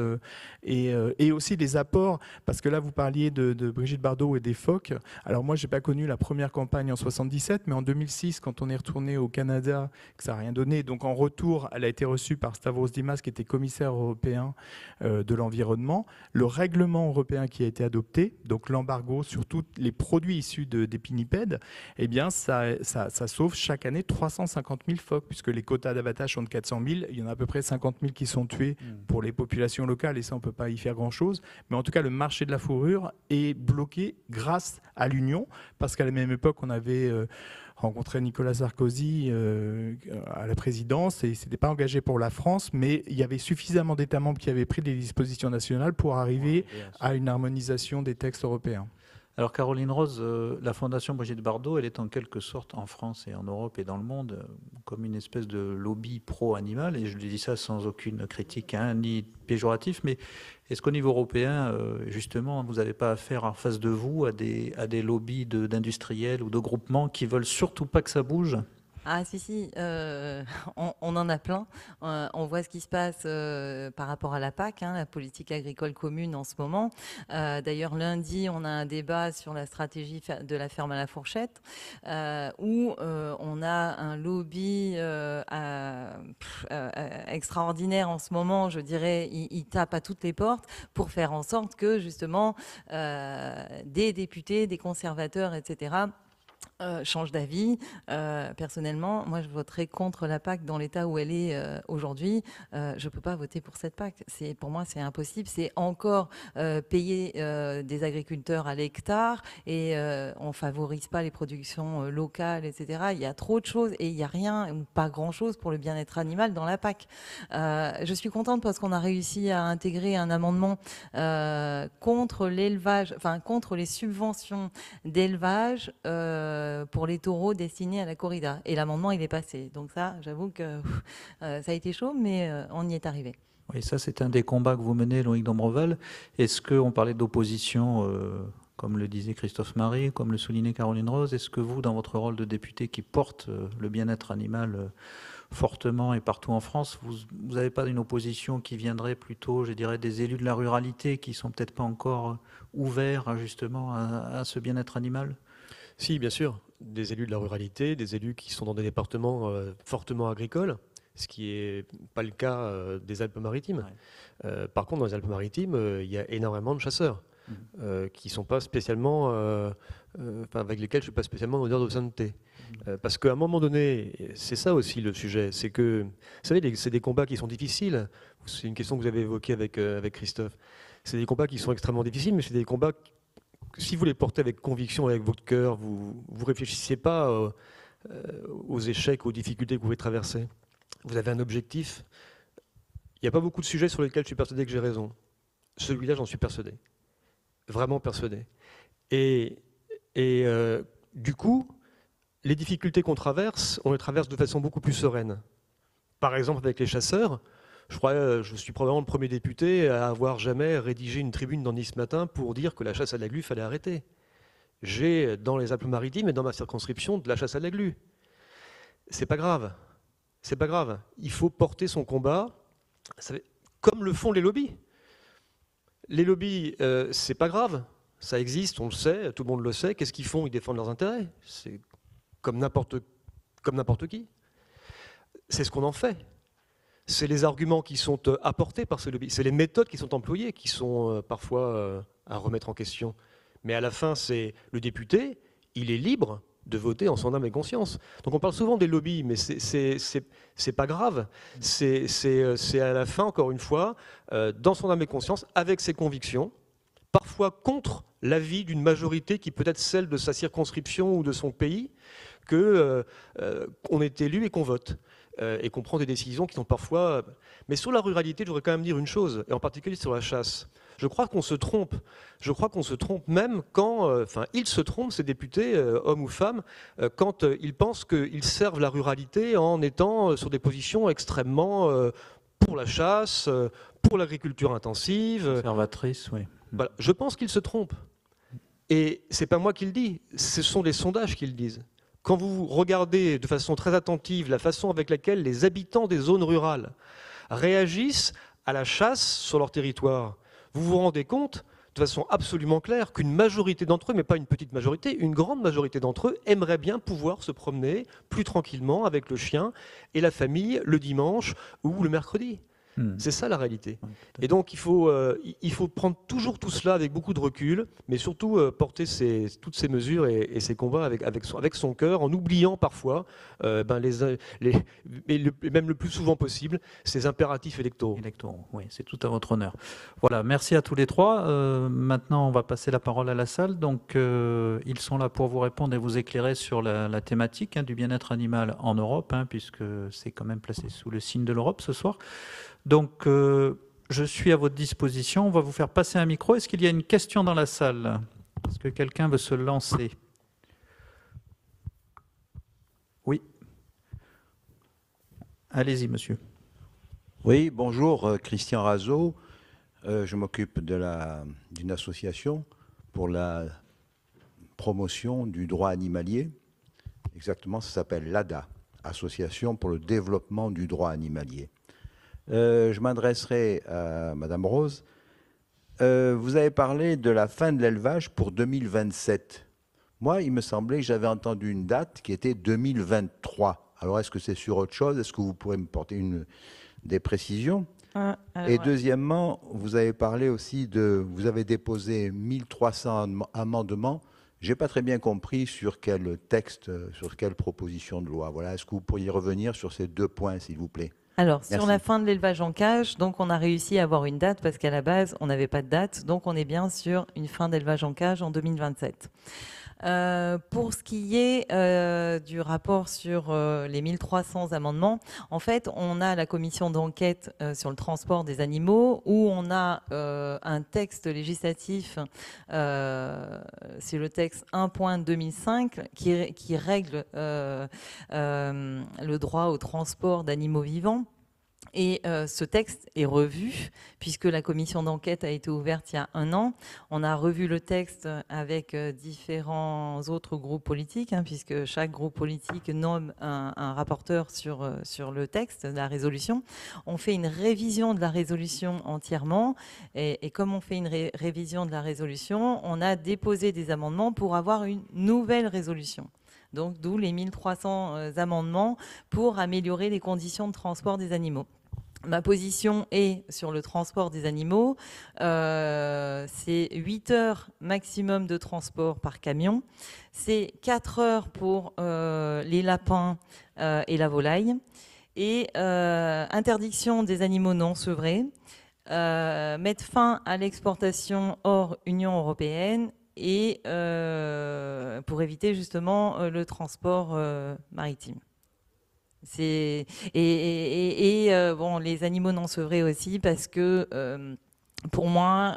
Speaker 7: et aussi les apports, parce que là vous parliez de Brigitte Bardot et des phoques. Alors moi j'ai pas connu la première campagne en 77, mais en 2006 quand on est retourné au Canada, que ça n'a rien donné, donc en retour elle a été reçue par Stavros Dimas qui était commissaire européen de l'environnement. Le règlement européen qui a été adopté, donc l'embargo sur tous les produits issus des pinnipèdes, eh bien ça sauve chaque année 350 000 phoques, puisque les quotas d'abattage sont de 400 000, il y en a à peu près 50 000 qui sont tués pour les populations locales, et ça on ne peut pas y faire grand chose, mais en tout cas le marché de la fourrure est bloqué grâce à l'Union, parce qu'à la même époque on avait rencontré Nicolas Sarkozy à la présidence, et il ne s'était pas engagé pour la France, mais il y avait suffisamment d'États membres qui avaient pris des dispositions nationales pour arriver à une harmonisation des textes européens.
Speaker 1: Alors Caroline Rose, la Fondation Brigitte Bardot, elle est en quelque sorte en France et en Europe et dans le monde comme une espèce de lobby pro-animal, et je lui dis ça sans aucune critique ni péjoratif, mais est-ce qu'au niveau européen, justement, vous n'avez pas affaire en face de vous à des lobbies d'industriels ou de groupements qui veulent surtout pas que ça bouge ?
Speaker 5: Ah si, on en a plein. On voit ce qui se passe par rapport à la PAC, la politique agricole commune en ce moment. D'ailleurs, lundi, on a un débat sur la stratégie de la ferme à la fourchette, où on a un lobby extraordinaire en ce moment, je dirais. Il tape à toutes les portes pour faire en sorte que, justement, des députés, des conservateurs, etc., change d'avis. Personnellement, moi, je voterai contre la PAC dans l'état où elle est aujourd'hui. Je ne peux pas voter pour cette PAC. Pour moi, c'est impossible. C'est encore payer des agriculteurs à l'hectare et on ne favorise pas les productions locales, etc. Il y a trop de choses et il n'y a rien ou pas grand-chose pour le bien-être animal dans la PAC. Je suis contente parce qu'on a réussi à intégrer un amendement contre l'élevage, enfin contre les subventions d'élevage pour les taureaux destinés à la corrida. Et l'amendement, il est passé. Donc ça, j'avoue que ça a été chaud, mais on y est arrivé.
Speaker 1: Oui, ça, c'est un des combats que vous menez, Loïc Dombreval. Est-ce qu'on parlait d'opposition, comme le disait Christophe Marie, comme le soulignait Caroline Rose, est-ce que vous, dans votre rôle de député qui porte le bien-être animal fortement et partout en France, vous n'avez pas une opposition qui viendrait plutôt, je dirais, des élus de la ruralité qui sont peut-être pas encore ouverts justement à ce bien-être animal ?
Speaker 6: Si, bien sûr, des élus de la ruralité, des élus qui sont dans des départements fortement agricoles, ce qui n'est pas le cas des Alpes-Maritimes. Ouais. Par contre, dans les Alpes-Maritimes, il y a énormément de chasseurs qui sont pas spécialement, avec lesquels je ne suis pas spécialement en odeur de sainteté. Parce qu'à un moment donné, c'est ça aussi le sujet, c'est que, vous savez, c'est des combats qui sont difficiles. C'est une question que vous avez évoquée avec Christophe. C'est des combats qui sont extrêmement difficiles, mais c'est des combats si vous les portez avec conviction, avec votre cœur, vous ne réfléchissez pas aux échecs, aux difficultés que vous pouvez traverser. Vous avez un objectif. Il n'y a pas beaucoup de sujets sur lesquels je suis persuadé que j'ai raison. Celui-là, j'en suis persuadé. Vraiment persuadé. Et du coup, les difficultés qu'on traverse, on les traverse de façon beaucoup plus sereine. Par exemple, avec les chasseurs, je suis probablement le premier député à avoir jamais rédigé une tribune dans Nice Matin pour dire que la chasse à la glu fallait arrêter. J'ai dans les Alpes-Maritimes et dans ma circonscription de la chasse à la glu. C'est pas grave. C'est pas grave. Il faut porter son combat, comme le font les lobbies. Les lobbies, c'est pas grave. Ça existe, on le sait, tout le monde le sait. Qu'est-ce qu'ils font ? Ils défendent leurs intérêts. C'est comme n'importe qui. C'est ce qu'on en fait. C'est les arguments qui sont apportés par ce lobby, c'est les méthodes qui sont employées qui sont parfois à remettre en question. Mais à la fin, c'est le député, il est libre de voter en son âme et conscience. Donc on parle souvent des lobbies, mais c'est pas grave. C'est à la fin, encore une fois, dans son âme et conscience, avec ses convictions, parfois contre l'avis d'une majorité qui peut être celle de sa circonscription ou de son pays, qu'on est élu et qu'on vote. Et qu'on prend des décisions qui sont parfois... Mais sur la ruralité, je voudrais quand même dire une chose, et en particulier sur la chasse. Je crois qu'on se trompe. Je crois qu'on se trompe même quand... ils se trompent, ces députés, hommes ou femmes, quand ils pensent qu'ils servent la ruralité en étant sur des positions extrêmement pour la chasse, pour l'agriculture intensive.
Speaker 1: Conservatrice, oui.
Speaker 6: Voilà. Je pense qu'ils se trompent. Et c'est pas moi qui le dis, ce sont les sondages qui le disent. Quand vous regardez de façon très attentive la façon avec laquelle les habitants des zones rurales réagissent à la chasse sur leur territoire, vous vous rendez compte de façon absolument claire qu'une majorité d'entre eux, mais pas une petite majorité, une grande majorité d'entre eux aimeraient bien pouvoir se promener plus tranquillement avec le chien et la famille le dimanche ou le mercredi. C'est ça la réalité. Et donc il faut prendre toujours tout cela avec beaucoup de recul, mais surtout porter toutes ces mesures et ces combats avec son cœur, en oubliant parfois, même le plus souvent possible, ces impératifs électoraux.
Speaker 1: Oui, c'est tout à votre honneur. Voilà, merci à tous les trois. Maintenant, on va passer la parole à la salle. Donc, ils sont là pour vous répondre et vous éclairer sur la thématique du bien-être animal en Europe, puisque c'est quand même placé sous le signe de l'Europe ce soir. Donc, je suis à votre disposition. On va vous faire passer un micro. Est-ce qu'il y a une question dans la salle? Est-ce que quelqu'un veut se lancer? Oui. Allez-y, monsieur.
Speaker 8: Oui, bonjour, Christian Razo. Je m'occupe d'une association pour la promotion du droit animalier. Exactement, ça s'appelle l'ADA, Association pour le développement du droit animalier. Je m'adresserai à Madame Rose. Vous avez parlé de la fin de l'élevage pour 2027. Moi, il me semblait que j'avais entendu une date qui était 2023. Alors, est-ce que c'est sur autre chose? Est-ce que vous pourrez me porter des précisions? Et deuxièmement, vous avez parlé aussi vous avez déposé 1300 amendements. Je n'ai pas très bien compris sur quel texte, sur quelle proposition de loi. Voilà. Est-ce que vous pourriez revenir sur ces deux points, s'il vous plaît?
Speaker 5: Alors,
Speaker 8: Merci.
Speaker 5: Sur la fin de l'élevage en cage, donc on a réussi à avoir une date parce qu'à la base, on n'avait pas de date. Donc, on est bien sur une fin d'élevage en cage en 2027. Pour ce qui est du rapport sur les 1300 amendements, en fait, on a la commission d'enquête sur le transport des animaux où on a un texte législatif, c'est le texte 1.2005 qui règle le droit au transport d'animaux vivants. Et ce texte est revu, puisque la commission d'enquête a été ouverte il y a 1 an. On a revu le texte avec différents autres groupes politiques, puisque chaque groupe politique nomme un rapporteur sur le texte de la résolution. On fait une révision de la résolution entièrement. Et comme on fait une révision de la résolution, on a déposé des amendements pour avoir une nouvelle résolution. Donc, d'où les 1300 amendements pour améliorer les conditions de transport des animaux. Ma position est sur le transport des animaux. C'est 8 heures maximum de transport par camion. C'est 4 heures pour les lapins et la volaille. Et interdiction des animaux non sevrés. Mettre fin à l'exportation hors Union européenne. Et pour éviter justement le transport maritime. Les animaux non sevrés aussi, parce que pour moi,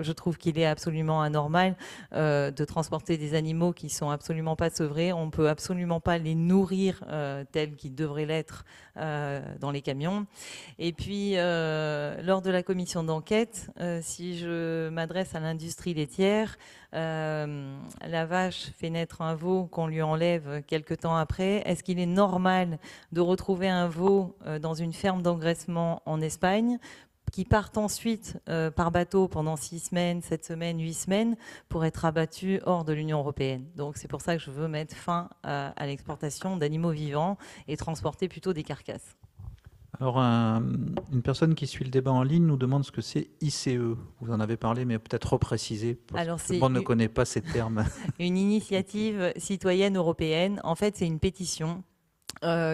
Speaker 5: je trouve qu'il est absolument anormal de transporter des animaux qui sont absolument pas sevrés. On peut absolument pas les nourrir tels qu'ils devraient l'être dans les camions. Et puis, lors de la commission d'enquête, si je m'adresse à l'industrie laitière, la vache fait naître un veau qu'on lui enlève quelque temps après. Est-ce qu'il est normal de retrouver un veau dans une ferme d'engraissement en Espagne qui partent ensuite par bateau pendant 6 semaines, 7 semaines, 8 semaines pour être abattus hors de l'Union européenne. Donc c'est pour ça que je veux mettre fin à l'exportation d'animaux vivants et transporter plutôt des carcasses.
Speaker 1: Alors, une personne qui suit le débat en ligne nous demande ce que c'est ICE. Vous en avez parlé, mais peut-être repréciser, parce
Speaker 5: Alors,
Speaker 1: que tout
Speaker 5: c'est
Speaker 1: le monde ne connaît pas ces termes.
Speaker 5: une initiative citoyenne européenne. En fait, c'est une pétition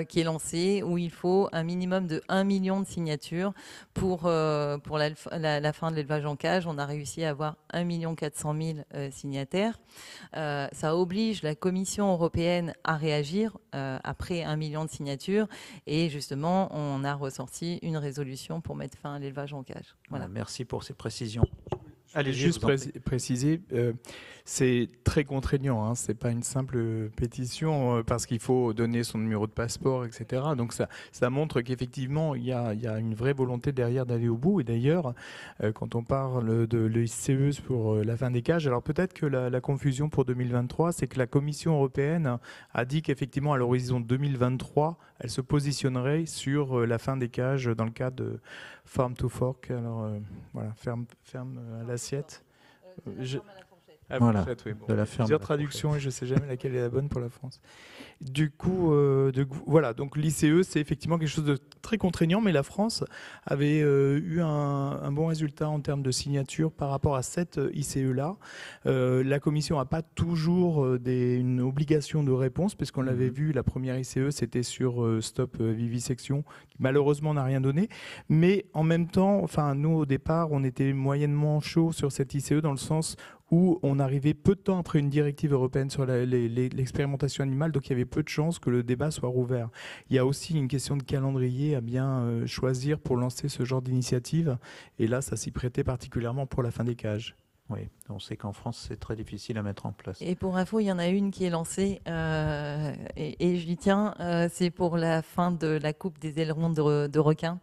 Speaker 5: qui est lancée où il faut un minimum de 1 million de signatures pour la fin de l'élevage en cage. On a réussi à avoir 1 400 000 signataires. Ça oblige la Commission européenne à réagir après 1 million de signatures. Et justement, on a ressorti une résolution pour mettre fin à l'élevage en cage. Voilà.
Speaker 1: Merci pour ces précisions.
Speaker 7: Allez, juste préciser, c'est très contraignant, hein, c'est pas une simple pétition parce qu'il faut donner son numéro de passeport, etc. Donc ça montre qu'effectivement il y a une vraie volonté derrière d'aller au bout. Et d'ailleurs, quand on parle de l'ICE pour la fin des cages, alors peut-être que la confusion pour 2023, c'est que la Commission européenne a dit qu'effectivement à l'horizon 2023, elle se positionnerait sur la fin des cages dans le cadre de Farm to Fork. Alors voilà, ferme à l'assiette.
Speaker 1: Voilà,
Speaker 7: fourchette, oui, bon.
Speaker 1: de la ferme.
Speaker 7: Plusieurs traductions et je ne sais jamais laquelle est la bonne pour la France. Du coup, voilà, donc l'ICE, c'est effectivement quelque chose de très contraignant, mais la France avait eu un bon résultat en termes de signature par rapport à cette ICE-là. La Commission n'a pas toujours une obligation de réponse, puisqu'on l'avait vu, la première ICE, c'était sur Stop Vivisection, qui malheureusement n'a rien donné. Mais en même temps, enfin, nous, au départ, on était moyennement chaud sur cette ICE dans le sens où on arrivait peu de temps après une directive européenne sur l'expérimentation animale, donc il y avait peu de chances que le débat soit rouvert. Il y a aussi une question de calendrier à bien choisir pour lancer ce genre d'initiative, et là, ça s'y prêtait particulièrement pour la fin des cages.
Speaker 1: Oui, on sait qu'en France, c'est très difficile à mettre en place.
Speaker 5: Et pour info, il y en a une qui est lancée, et je lui tiens, c'est pour la fin de la coupe des ailerons de requins.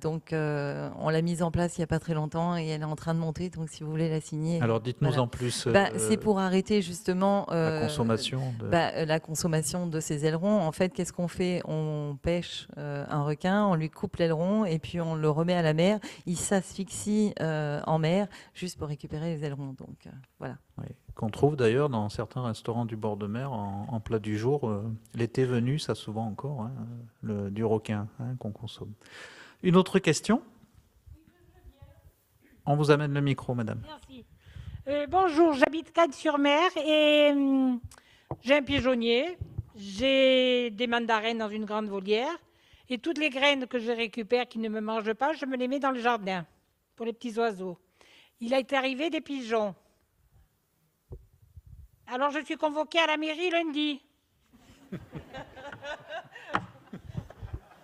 Speaker 5: Donc, on l'a mise en place il n'y a pas très longtemps et elle est en train de monter, donc si vous voulez la signer.
Speaker 1: Alors, dites-nous
Speaker 5: voilà.
Speaker 1: en plus.
Speaker 5: C'est pour arrêter justement
Speaker 1: la consommation.
Speaker 5: La consommation de ces ailerons. En fait, qu'est-ce qu'on fait? On pêche un requin, on lui coupe l'aileron et puis on le remet à la mer. Il s'asphyxie en mer, juste pour récupérer les ailerons. Donc voilà.
Speaker 1: Oui. Qu'on trouve d'ailleurs dans certains restaurants du bord de mer en plat du jour. L'été venu, ça souvent encore, hein, du requin qu'on consomme. Une autre question? On vous amène le micro, madame.
Speaker 9: Merci. Bonjour, j'habite Cannes-sur-Mer et j'ai un pigeonnier. J'ai des mandarines dans une grande volière et toutes les graines que je récupère qui ne me mangent pas, je me les mets dans le jardin pour les petits oiseaux. Il est arrivé des pigeons. Alors je suis convoquée à la mairie lundi.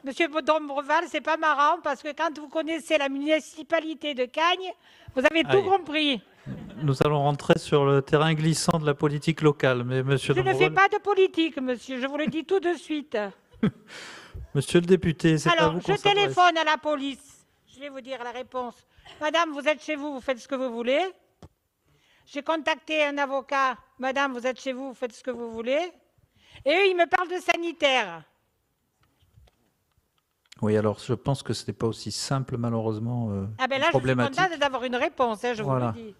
Speaker 9: Monsieur Dombreval, c'est pas marrant parce que quand vous connaissez la municipalité de Cagnes, vous avez tout compris.
Speaker 1: Nous allons rentrer sur le terrain glissant de la politique locale, mais monsieur
Speaker 9: Dombreval... Je ne fais pas de politique, monsieur, je vous le dis tout de suite.
Speaker 1: Monsieur le député, c'est à vous qu'on s'adresse.
Speaker 9: Alors, je téléphone à la police. Je vais vous dire la réponse. Madame, vous êtes chez vous, vous faites ce que vous voulez. J'ai contacté un avocat. Madame, vous êtes chez vous, vous faites ce que vous voulez. Et eux, ils me parlent de sanitaire.
Speaker 1: Oui, alors je pense que ce n'est pas aussi simple, malheureusement,
Speaker 9: là,
Speaker 1: problématique.
Speaker 9: Je suis contente d'avoir une réponse, je vous le dis.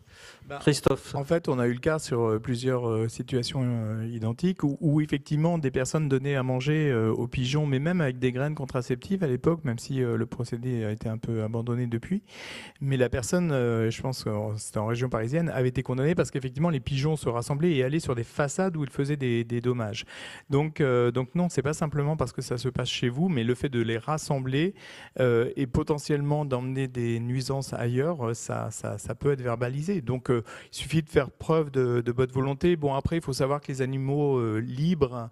Speaker 1: Christophe.
Speaker 7: En fait, on a eu le cas sur plusieurs situations identiques où effectivement des personnes donnaient à manger aux pigeons, mais même avec des graines contraceptives à l'époque, même si le procédé a été un peu abandonné depuis. Mais la personne, je pense que c'était en région parisienne, avait été condamnée parce qu'effectivement les pigeons se rassemblaient et allaient sur des façades où ils faisaient des dommages. Donc non, c'est pas simplement parce que ça se passe chez vous, mais le fait de les rassembler et potentiellement d'emmener des nuisances ailleurs, ça peut être verbalisé. Donc il suffit de faire preuve de bonne volonté. Bon, après, il faut savoir que les animaux libres,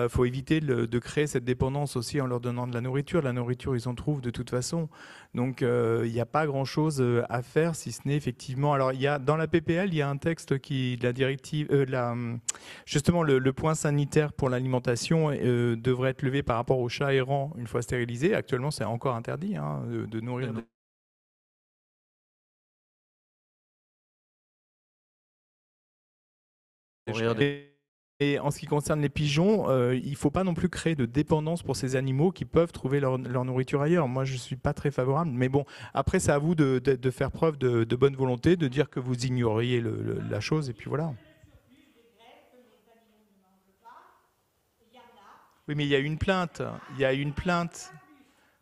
Speaker 7: faut éviter de créer cette dépendance aussi en leur donnant de la nourriture. La nourriture, ils en trouvent de toute façon. Donc, il n'y a pas grand-chose à faire, si ce n'est effectivement... Alors, dans la PPL, il y a un texte qui... La directive, justement, le point sanitaire pour l'alimentation devrait être levé par rapport aux chats errants une fois stérilisés. Actuellement, c'est encore interdit de nourrir... Et en ce qui concerne les pigeons, il ne faut pas non plus créer de dépendance pour ces animaux qui peuvent trouver leur nourriture ailleurs. Moi, je ne suis pas très favorable. Mais bon, après, c'est à vous de faire preuve de bonne volonté, de dire que vous ignoriez la chose, et puis voilà. Oui, mais il y a une plainte. Il y a une plainte.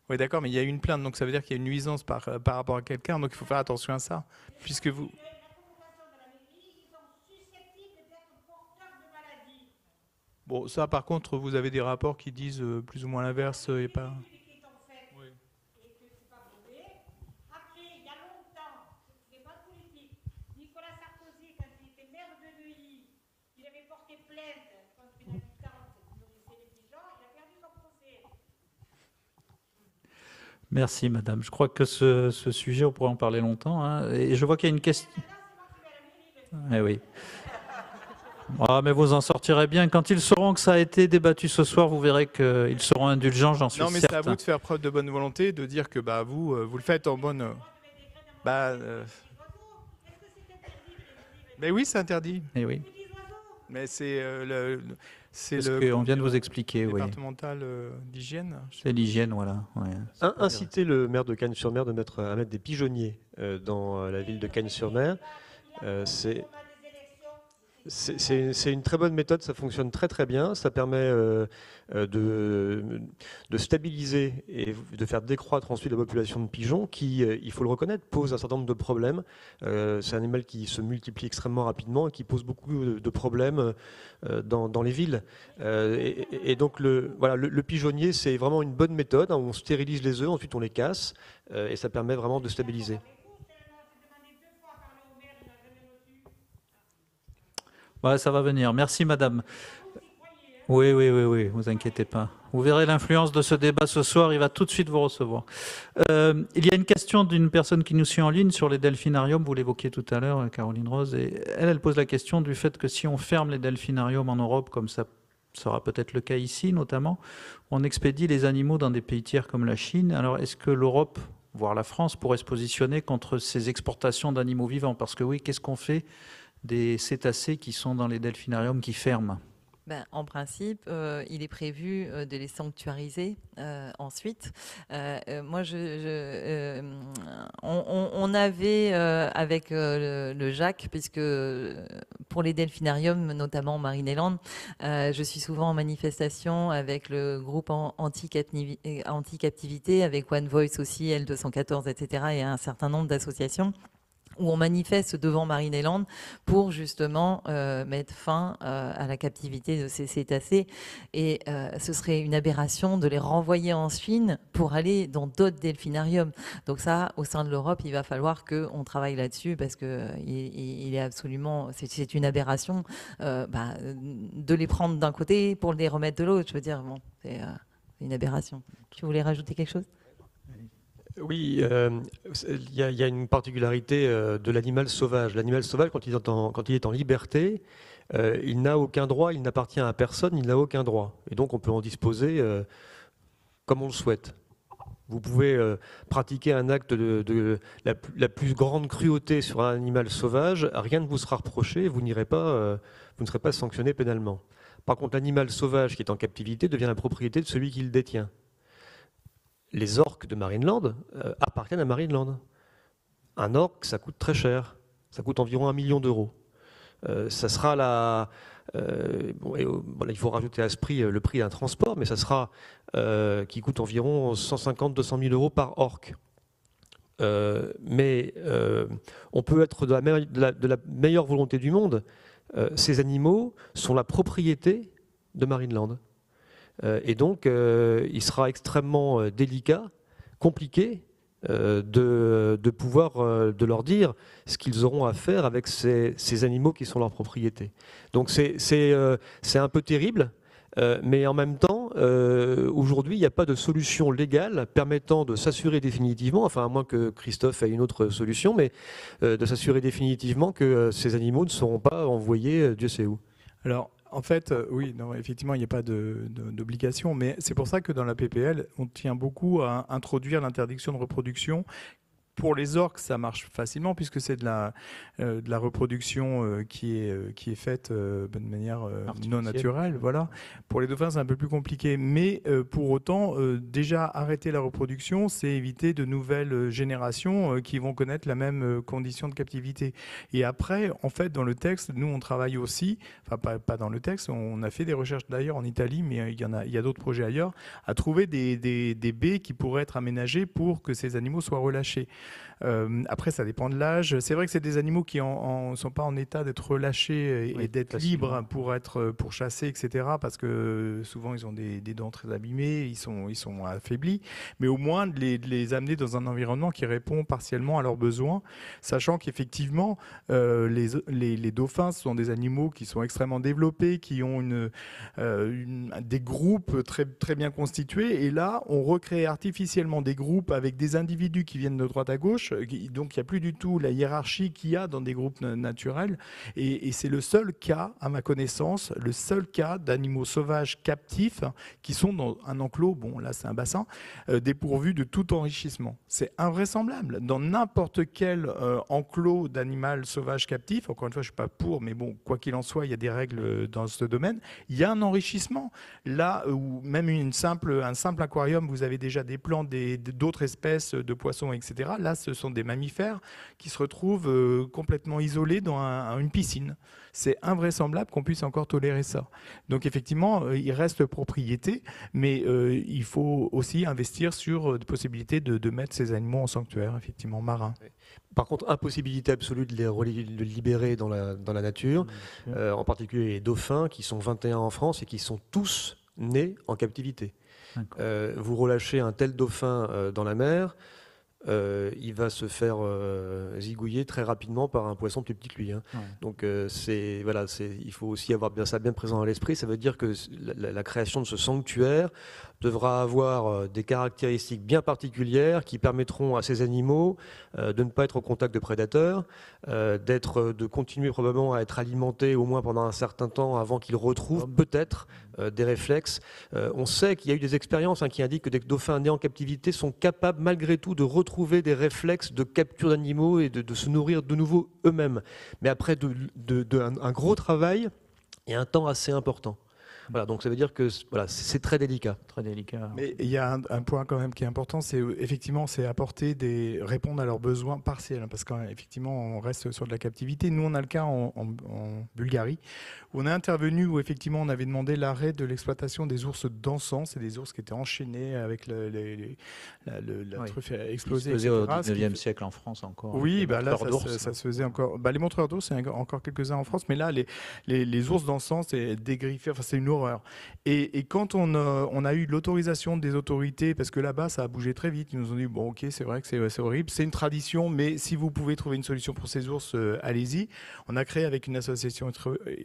Speaker 7: Oui, d'accord, mais il y a une plainte, donc ça veut dire qu'il y a une nuisance par rapport à quelqu'un, donc il faut faire attention à ça, puisque vous... Bon, ça, par contre, vous avez des rapports qui disent plus ou moins l'inverse et pas... Oui.
Speaker 9: Après, il y a longtemps, je ne fais pas de politique, Nicolas Sarkozy, quand il était maire de Neuilly, il avait porté plainte contre une habitante qui nourrissait les pigeons, il a perdu son procès.
Speaker 1: Merci, madame. Je crois que ce sujet, on pourrait en parler longtemps, hein. Et je vois qu'il y a une question. Eh oui. Ah, mais vous en sortirez bien. Quand ils sauront que ça a été débattu ce soir, vous verrez qu'ils seront indulgents, j'en suis certain.
Speaker 7: Non, mais c'est à vous de faire preuve de bonne volonté, de dire que vous le faites en bonne... Mais oui, c'est interdit.
Speaker 1: Eh oui.
Speaker 7: Mais c'est
Speaker 1: C'est ce qu'on vient de vous expliquer, oui.
Speaker 7: Départemental d'hygiène.
Speaker 1: C'est l'hygiène, voilà. Ouais.
Speaker 6: Inciter le maire de Cagnes-sur-Mer à mettre des pigeonniers dans la ville de Cagnes-sur-Mer, c'est une très bonne méthode, ça fonctionne très très bien, ça permet de stabiliser et de faire décroître ensuite la population de pigeons qui, il faut le reconnaître, pose un certain nombre de problèmes. C'est un animal qui se multiplie extrêmement rapidement et qui pose beaucoup de problèmes dans les villes. Et donc le pigeonnier, c'est vraiment une bonne méthode, hein, on stérilise les œufs, ensuite on les casse et ça permet vraiment de stabiliser.
Speaker 1: Ouais, ça va venir. Merci, madame. Oui, vous inquiétez pas. Vous verrez l'influence de ce débat ce soir, il va tout de suite vous recevoir. Il y a une question d'une personne qui nous suit en ligne sur les delphinariums, vous l'évoquiez tout à l'heure, Caroline Rose, et elle pose la question du fait que si on ferme les delphinariums en Europe, comme ça sera peut-être le cas ici notamment, on expédie les animaux dans des pays tiers comme la Chine. Alors est-ce que l'Europe, voire la France, pourrait se positionner contre ces exportations d'animaux vivants? Parce que oui, qu'est-ce qu'on fait des cétacés qui sont dans les delphinariums qui ferment?
Speaker 5: En principe, il est prévu de les sanctuariser ensuite. Moi, on avait avec le Jacques, puisque pour les delphinariums, notamment Marineland, je suis souvent en manifestation avec le groupe anti-captivité, avec One Voice aussi, L214, etc. et un certain nombre d'associations où on manifeste devant Marineland pour justement mettre fin à la captivité de ces cétacés. Et ce serait une aberration de les renvoyer en Chine pour aller dans d'autres delphinariums. Donc ça, au sein de l'Europe, il va falloir qu'on travaille là-dessus parce que il est absolument, c'est une aberration de les prendre d'un côté pour les remettre de l'autre. Je veux dire, bon, c'est une aberration. Tu voulais rajouter quelque chose ?
Speaker 6: Oui, il y a une particularité de l'animal sauvage. L'animal sauvage, quand il est en liberté, il n'a aucun droit, il n'appartient à personne, il n'a aucun droit. Et donc on peut en disposer comme on le souhaite. Vous pouvez pratiquer un acte de la plus grande cruauté sur un animal sauvage, rien ne vous sera reproché, vous ne serez pas sanctionné pénalement. Par contre, l'animal sauvage qui est en captivité devient la propriété de celui qui le détient. Les orques de Marineland appartiennent à Marineland. Un orque, ça coûte très cher. Ça coûte environ 1 million d'euros. Ça sera il faut rajouter à ce prix le prix d'un transport, mais ça sera qui coûte environ 150-200 000 euros par orque. Mais on peut être de la meilleure volonté du monde. Ces animaux sont la propriété de Marineland. Et donc, il sera extrêmement délicat, compliqué de pouvoir de leur dire ce qu'ils auront à faire avec ces animaux qui sont leur propriété. Donc c'est un peu terrible, mais en même temps, aujourd'hui, il n'y a pas de solution légale permettant de s'assurer définitivement, enfin à moins que Christophe ait une autre solution, mais de s'assurer définitivement que ces animaux ne seront pas envoyés Dieu sait où.
Speaker 7: Alors, en fait, oui, non, effectivement, il n'y a pas d'obligation, mais c'est pour ça que dans la PPL, on tient beaucoup à introduire l'interdiction de reproduction Pour les orques, ça marche facilement puisque c'est de la reproduction qui est faite de manière non naturelle. Voilà. Pour les dauphins, c'est un peu plus compliqué. Mais pour autant, déjà arrêter la reproduction, c'est éviter de nouvelles générations qui vont connaître la même condition de captivité. Et après, en fait, dans le texte, nous, on travaille aussi, enfin pas dans le texte, on a fait des recherches d'ailleurs en Italie, mais il y a d'autres projets ailleurs, à trouver des baies qui pourraient être aménagées pour que ces animaux soient relâchés. Après, ça dépend de l'âge. C'est vrai que c'est des animaux qui ne sont pas en état d'être relâchés et d'être libres pour chasser, etc. Parce que souvent, ils ont des dents très abîmées, ils sont affaiblis. Mais au moins, de les amener dans un environnement qui répond partiellement à leurs besoins, sachant qu'effectivement, les dauphins sont des animaux qui sont extrêmement développés, qui ont des groupes très, très bien constitués. Et là, on recrée artificiellement des groupes avec des individus qui viennent de droite à gauche. Donc il n'y a plus du tout la hiérarchie qu'il y a dans des groupes naturels. Et c'est le seul cas, à ma connaissance, le seul cas d'animaux sauvages captifs qui sont dans un enclos, bon là c'est un bassin, dépourvu de tout enrichissement. C'est invraisemblable. Dans n'importe quel enclos d'animal sauvage captif, encore une fois je ne suis pas pour, mais bon, quoi qu'il en soit, il y a des règles dans ce domaine, il y a un enrichissement. Là où même un simple aquarium, vous avez déjà des plantes, d'autres espèces de poissons, etc. Là, ce sont des mammifères qui se retrouvent complètement isolés dans une piscine. C'est invraisemblable qu'on puisse encore tolérer ça. Donc effectivement, il reste propriété, mais il faut aussi investir sur des possibilités de mettre ces animaux en sanctuaire, effectivement, marins.
Speaker 6: Par contre, impossibilité absolue de les libérer dans la nature, en particulier les dauphins, qui sont 21 en France et qui sont tous nés en captivité. Vous relâchez un tel dauphin dans la mer, il va se faire zigouiller très rapidement par un poisson plus petit que lui. Hein. Ouais. Donc il faut aussi avoir ça bien présent à l'esprit. Ça veut dire que la création de ce sanctuaire devra avoir des caractéristiques bien particulières qui permettront à ces animaux de ne pas être au contact de prédateurs, de continuer probablement à être alimentés au moins pendant un certain temps avant qu'ils retrouvent peut-être des réflexes. On sait qu'il y a eu des expériences qui indiquent que des dauphins nés en captivité sont capables malgré tout de retrouver des réflexes de capture d'animaux et de se nourrir de nouveau eux-mêmes. Mais après un gros travail et un temps assez important. Voilà, donc ça veut dire que c'est très délicat. Très délicat.
Speaker 7: Mais il y a un point quand même qui est important, c'est effectivement répondre à leurs besoins partiels, parce qu'effectivement on reste sur de la captivité. Nous on a le cas en Bulgarie où on est intervenu, où effectivement on avait demandé l'arrêt de l'exploitation des ours dansants, c'est des ours qui étaient enchaînés avec la truffe explosée, etc.
Speaker 1: Au 19e siècle en France encore.
Speaker 7: Oui, là ça se faisait encore. Les montreurs d'ours, c'est encore quelques-uns en France, mais là les ours dansants, c'est dégriffé, enfin c'est une horreur. Et quand on a eu l'autorisation des autorités, parce que là-bas ça a bougé très vite, ils nous ont dit bon ok, c'est vrai que c'est horrible, c'est une tradition, mais si vous pouvez trouver une solution pour ces ours, allez-y. On a créé avec une association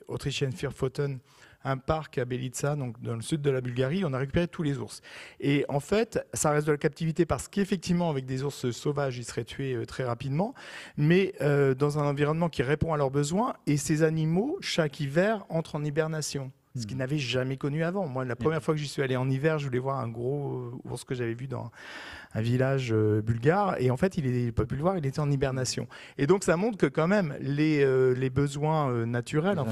Speaker 7: autrichienne Vierpfoten un parc à Belica, donc dans le sud de la Bulgarie. On a récupéré tous les ours. Et en fait, ça reste de la captivité parce qu'effectivement, avec des ours sauvages, ils seraient tués très rapidement, mais dans un environnement qui répond à leurs besoins. Et ces animaux, chaque hiver, entrent en hibernation. Ce qu'ils n'avaient jamais connu avant. Moi, la première fois que j'y suis allé en hiver, je voulais voir un gros ours que j'avais vu dans un village bulgare. Et en fait, il n'a pas pu le voir, il était en hibernation. Et donc, ça montre que quand même, les besoins naturels, les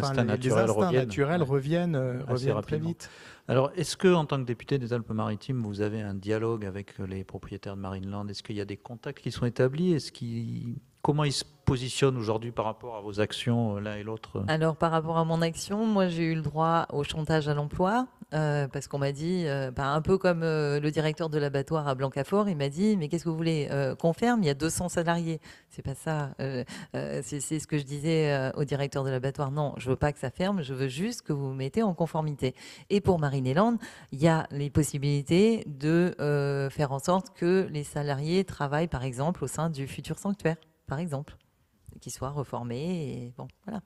Speaker 7: instincts naturels reviennent très vite.
Speaker 1: Alors, est-ce que, en tant que député des Alpes-Maritimes, vous avez un dialogue avec les propriétaires de Marineland? Est-ce qu'il y a des contacts qui sont établis? Comment ils se positionnent aujourd'hui par rapport à vos actions, l'un et l'autre?
Speaker 5: Alors, par rapport à mon action, moi, j'ai eu le droit au chantage à l'emploi, parce qu'on m'a dit, un peu comme le directeur de l'abattoir à Blancafort, il m'a dit, mais qu'est-ce que vous voulez qu'on ferme? Il y a 200 salariés. C'est pas ça. C'est ce que je disais au directeur de l'abattoir. Non, je veux pas que ça ferme, je veux juste que vous vous mettez en conformité. Et pour Marineland, il y a les possibilités de faire en sorte que les salariés travaillent, par exemple, au sein du futur sanctuaire, par exemple, qu'ils soient reformés. Et bon, voilà.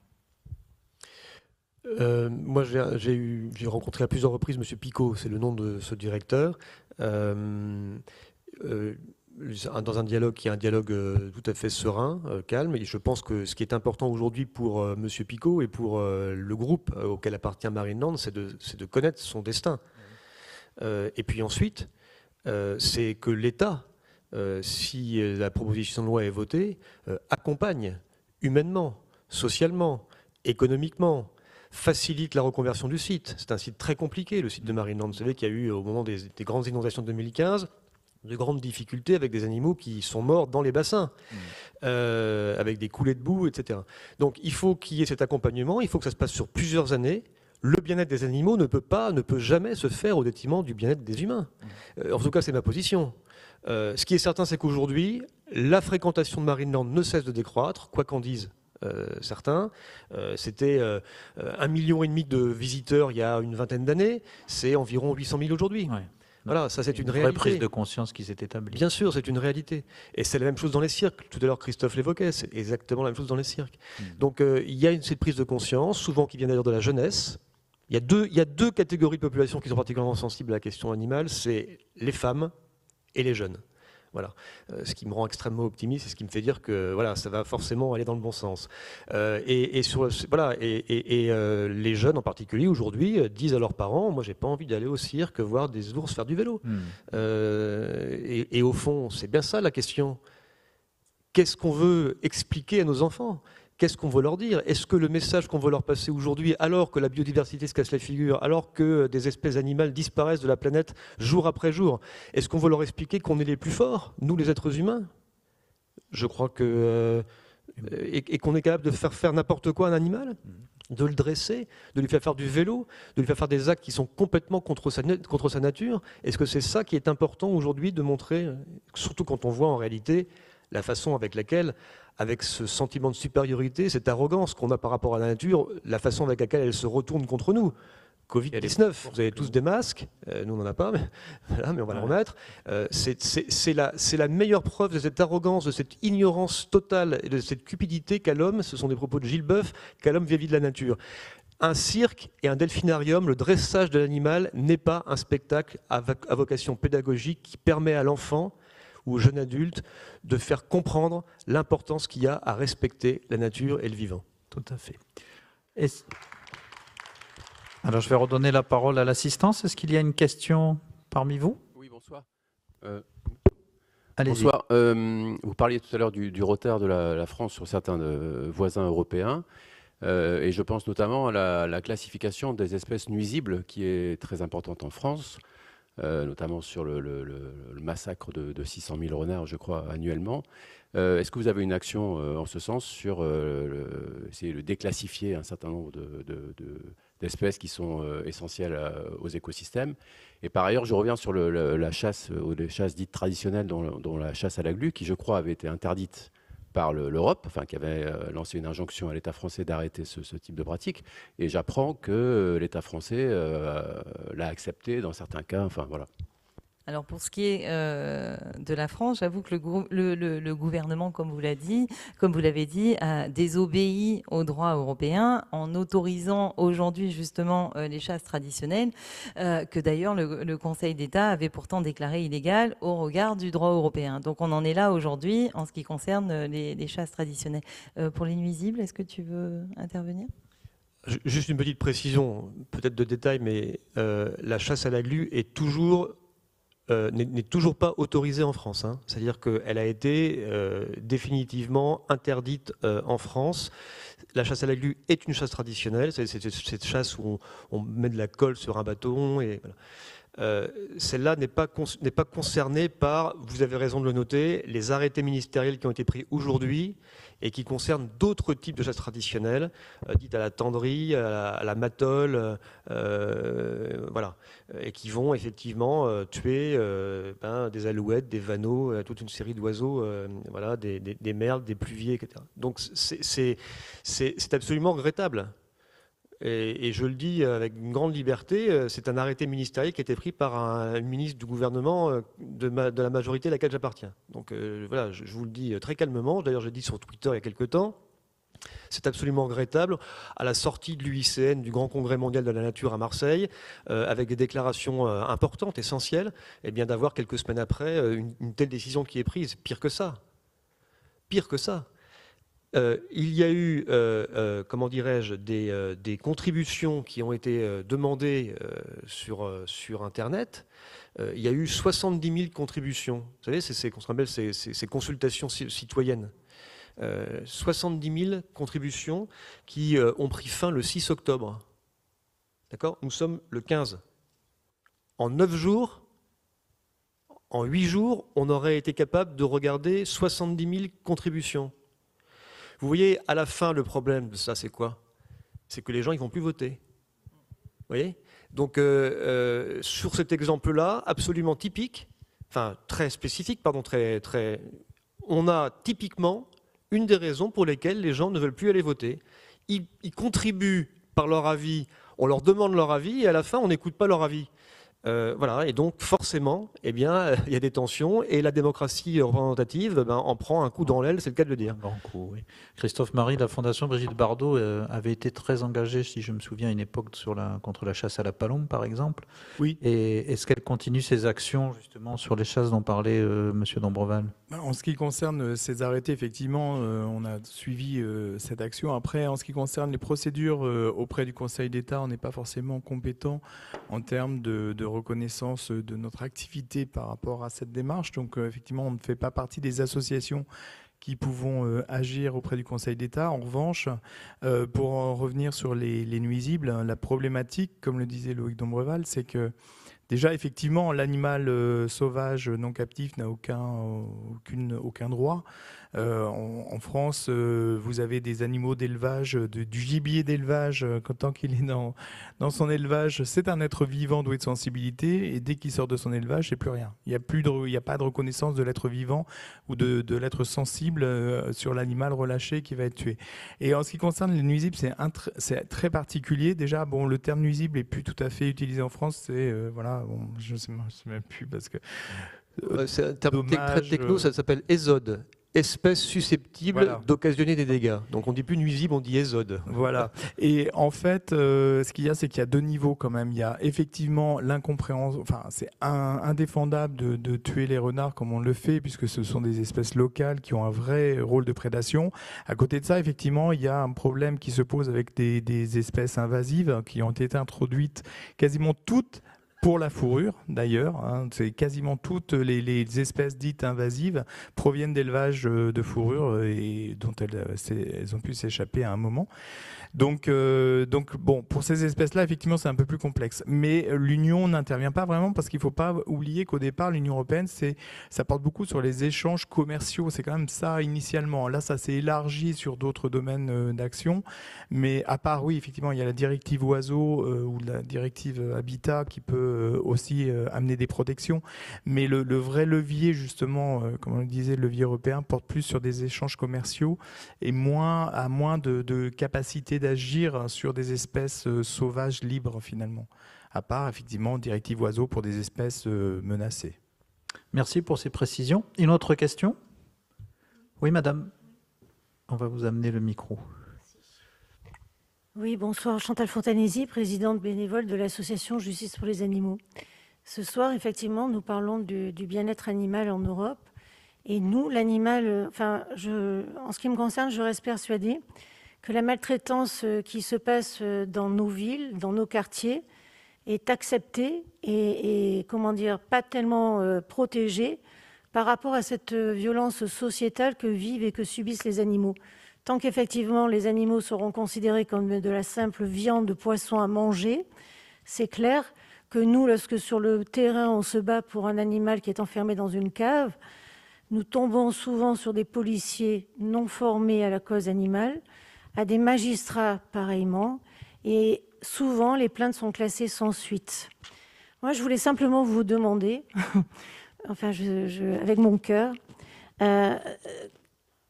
Speaker 6: Moi, j'ai rencontré à plusieurs reprises M. Picot, c'est le nom de ce directeur, dans un dialogue qui est un dialogue tout à fait serein, calme. Et je pense que ce qui est important aujourd'hui pour M. Picot et pour le groupe auquel appartient Marineland, c'est de connaître son destin. Et puis ensuite, c'est que l'État si la proposition de loi est votée, accompagne humainement, socialement, économiquement, facilite la reconversion du site. C'est un site très compliqué, le site de Marineland. Vous savez qu'il y a eu, au moment des grandes inondations de 2015, de grandes difficultés avec des animaux qui sont morts dans les bassins, avec des coulées de boue, etc. Donc il faut qu'il y ait cet accompagnement, il faut que ça se passe sur plusieurs années. Le bien-être des animaux ne peut jamais se faire au détriment du bien-être des humains. En tout cas, c'est ma position. Ce qui est certain, c'est qu'aujourd'hui, la fréquentation de Marineland ne cesse de décroître, quoi qu'en disent certains. C'était 1,5 million de visiteurs il y a une vingtaine d'années, c'est environ 800 000 aujourd'hui.
Speaker 1: Ouais.
Speaker 6: Voilà, ça c'est une
Speaker 1: vraie
Speaker 6: réalité.
Speaker 1: prise de conscience qui s'est établie.
Speaker 6: Bien sûr, c'est une réalité. Et c'est la même chose dans les cirques. Tout à l'heure, Christophe l'évoquait, c'est exactement la même chose dans les cirques. Donc il y a cette prise de conscience, souvent qui vient d'ailleurs de la jeunesse. Il y a deux catégories de population qui sont particulièrement sensibles à la question animale, c'est les femmes et les jeunes. Voilà. Ce qui me rend extrêmement optimiste et ce qui me fait dire que voilà, ça va forcément aller dans le bon sens. Les jeunes en particulier aujourd'hui disent à leurs parents, moi j'ai pas envie d'aller au cirque voir des ours faire du vélo. Et au fond, c'est bien ça la question. Qu'est-ce qu'on veut expliquer à nos enfants ? Qu'est-ce qu'on veut leur dire? Est-ce que le message qu'on veut leur passer aujourd'hui, alors que la biodiversité se casse la figure, alors que des espèces animales disparaissent de la planète jour après jour, est-ce qu'on veut leur expliquer qu'on est les plus forts, nous les êtres humains? Je crois que... et qu'on est capable de faire n'importe quoi à un animal, de le dresser, de lui faire du vélo, de lui faire des actes qui sont complètement contre sa nature. Est-ce que c'est ça qui est important aujourd'hui de montrer, surtout quand on voit en réalité la façon avec laquelle, avec ce sentiment de supériorité, cette arrogance qu'on a par rapport à la nature, la façon avec laquelle elle se retourne contre nous. Covid-19, vous avez tous des masques, nous on n'en a pas, mais on va le remettre. C'est la meilleure preuve de cette arrogance, de cette ignorance totale et de cette cupidité qu'a l'homme, ce sont des propos de Gilles Boeuf, qu'a l'homme vis-à-vis de la nature. Un cirque et un delphinarium, le dressage de l'animal n'est pas un spectacle à vocation pédagogique qui permet à l'enfant ou au jeune adulte de faire comprendre l'importance qu'il y a à respecter la nature et le vivant.
Speaker 1: Tout à fait. Alors je vais redonner la parole à l'assistance. Est-ce qu'il y a une question parmi vous?
Speaker 10: Oui, bonsoir.
Speaker 1: Allez-y.
Speaker 10: Bonsoir. Vous parliez tout à l'heure du retard de la France sur certains voisins européens. Et je pense notamment à la classification des espèces nuisibles qui est très importante en France. Notamment sur le massacre de 600 000 renards, je crois, annuellement. Est-ce que vous avez une action en ce sens sur essayer de déclassifier un certain nombre d'espèces qui sont essentielles aux écosystèmes? Et par ailleurs, je reviens sur la chasse, ou les chasses dites traditionnelles, dont la chasse à la glu, qui, je crois, avait été interdite par l'Europe, enfin qui avait lancé une injonction à l'État français d'arrêter ce type de pratique. Et j'apprends que l'État français l'a accepté dans certains cas. Enfin voilà.
Speaker 5: Alors pour ce qui est de la France, j'avoue que le gouvernement, comme vous l'avez dit, a désobéi au droit européen en autorisant aujourd'hui justement les chasses traditionnelles, que d'ailleurs le Conseil d'État avait pourtant déclaré illégales au regard du droit européen. Donc on en est là aujourd'hui en ce qui concerne les chasses traditionnelles. Pour les nuisibles, est-ce que tu veux intervenir ?
Speaker 6: Juste une petite précision, peut-être de détail, mais la chasse à la glu est n'est toujours pas autorisée en France. Hein. C'est-à-dire qu'elle a été définitivement interdite en France. La chasse à la glu est une chasse traditionnelle. C'est cette chasse où on met de la colle sur un bâton. Et voilà. Celle-là n'est pas concernée par, vous avez raison de le noter, les arrêtés ministériels qui ont été pris aujourd'hui et qui concernent d'autres types de chasses traditionnelles, dites à la tendrie, à la matole, voilà, et qui vont effectivement tuer des alouettes, des vanneaux, toute une série d'oiseaux, voilà, des merles, des pluviers, etc. Donc c'est absolument regrettable. Et je le dis avec une grande liberté, c'est un arrêté ministériel qui a été pris par un ministre du gouvernement de la majorité à laquelle j'appartiens. Donc voilà, je vous le dis très calmement. D'ailleurs, je l'ai dit sur Twitter il y a quelque temps. C'est absolument regrettable. À la sortie de l'UICN, du Grand Congrès mondial de la nature à Marseille, avec des déclarations importantes, essentielles, et bien d'avoir quelques semaines après une telle décision qui est prise. Pire que ça. Pire que ça. Il y a eu, comment dirais-je, des contributions qui ont été demandées sur Internet il y a eu 70 000 contributions. Vous savez, c'est ce qu'on appelle ces consultations citoyennes. 70 000 contributions qui ont pris fin le 6 octobre. D'accord ? Nous sommes le 15. En 9 jours, en 8 jours, on aurait été capable de regarder 70 000 contributions. Vous voyez, à la fin, le problème de ça, c'est quoi ? C'est que les gens, ils ne vont plus voter. Vous voyez ? Donc, sur cet exemple-là, absolument typique, enfin, très spécifique, pardon, on a typiquement une des raisons pour lesquelles les gens ne veulent plus aller voter. Ils contribuent par leur avis, on leur demande leur avis, et à la fin, on n'écoute pas leur avis. Voilà, et donc forcément, eh bien, il y a des tensions et la démocratie représentative en prend un coup dans l'aile, c'est le cas de le dire.
Speaker 1: Bon coup, oui. Christophe Marie, la Fondation Brigitte Bardot avait été très engagée, si je me souviens, à une époque contre la chasse à la palombe, par exemple.
Speaker 7: Oui.
Speaker 1: Et est-ce qu'elle continue ses actions justement sur les chasses dont parlait M. Dombreval ?
Speaker 7: En ce qui concerne ces arrêtés, effectivement, on a suivi cette action. Après, en ce qui concerne les procédures auprès du Conseil d'État, on n'est pas forcément compétent en termes de reconnaissance de notre activité par rapport à cette démarche. Donc, effectivement, on ne fait pas partie des associations qui pouvons agir auprès du Conseil d'État. En revanche, pour en revenir sur les nuisibles, la problématique, comme le disait Loïc Dombreval, c'est que déjà, effectivement, l'animal sauvage non captif n'a aucun droit. En France, vous avez des animaux d'élevage, du gibier d'élevage, tant qu'il est dans son élevage, c'est un être vivant doué de sensibilité, et dès qu'il sort de son élevage, c'est plus rien. Il n'y a pas de reconnaissance de l'être vivant ou de l'être sensible sur l'animal relâché qui va être tué. Et en ce qui concerne les nuisibles, c'est très particulier. Déjà, bon, le terme nuisible n'est plus tout à fait utilisé en France. C'est voilà, bon, je ne sais même plus parce que
Speaker 6: c'est un terme très techno, ça s'appelle ésode. Espèce susceptible d'occasionner des dégâts. Donc on ne dit plus nuisible, on dit ésode.
Speaker 7: Voilà. Et en fait, ce qu'il y a, c'est qu'il y a deux niveaux quand même. Il y a effectivement l'incompréhension. Enfin, c'est indéfendable de tuer les renards comme on le fait, puisque ce sont des espèces locales qui ont un vrai rôle de prédation. À côté de ça, effectivement, il y a un problème qui se pose avec des espèces invasives qui ont été introduites quasiment toutes pour la fourrure, d'ailleurs, hein, c'est quasiment toutes les espèces dites invasives proviennent d'élevages de fourrure et dont elles ont pu s'échapper à un moment. Donc bon, pour ces espèces-là, effectivement, c'est un peu plus complexe. Mais l'Union n'intervient pas vraiment parce qu'il ne faut pas oublier qu'au départ, l'Union européenne, ça porte beaucoup sur les échanges commerciaux. C'est quand même ça initialement. Là, ça s'est élargi sur d'autres domaines d'action. Mais à part, oui, effectivement, il y a la directive oiseaux ou la directive habitat qui peut aussi amener des protections. Mais le vrai levier, justement, comme on le disait, le levier européen porte plus sur des échanges commerciaux et moins de capacité d'agir sur des espèces sauvages libres finalement, à part effectivement directive oiseaux pour des espèces menacées.
Speaker 1: Merci pour ces précisions. Une autre question ? Oui, madame. On va vous amener le micro.
Speaker 11: Oui, bonsoir. Chantal Fontanesi, présidente bénévole de l'association Justice pour les animaux. Ce soir, effectivement, nous parlons du bien-être animal en Europe. Et nous, l'animal, en ce qui me concerne, je reste persuadée que la maltraitance qui se passe dans nos villes, dans nos quartiers, est acceptée et pas tellement protégée par rapport à cette violence sociétale que vivent et que subissent les animaux. Tant qu'effectivement les animaux seront considérés comme de la simple viande de poisson à manger, c'est clair que nous, lorsque sur le terrain on se bat pour un animal qui est enfermé dans une cave, nous tombons souvent sur des policiers non formés à la cause animale, à des magistrats pareillement, et souvent les plaintes sont classées sans suite. Moi, je voulais simplement vous demander, avec mon cœur,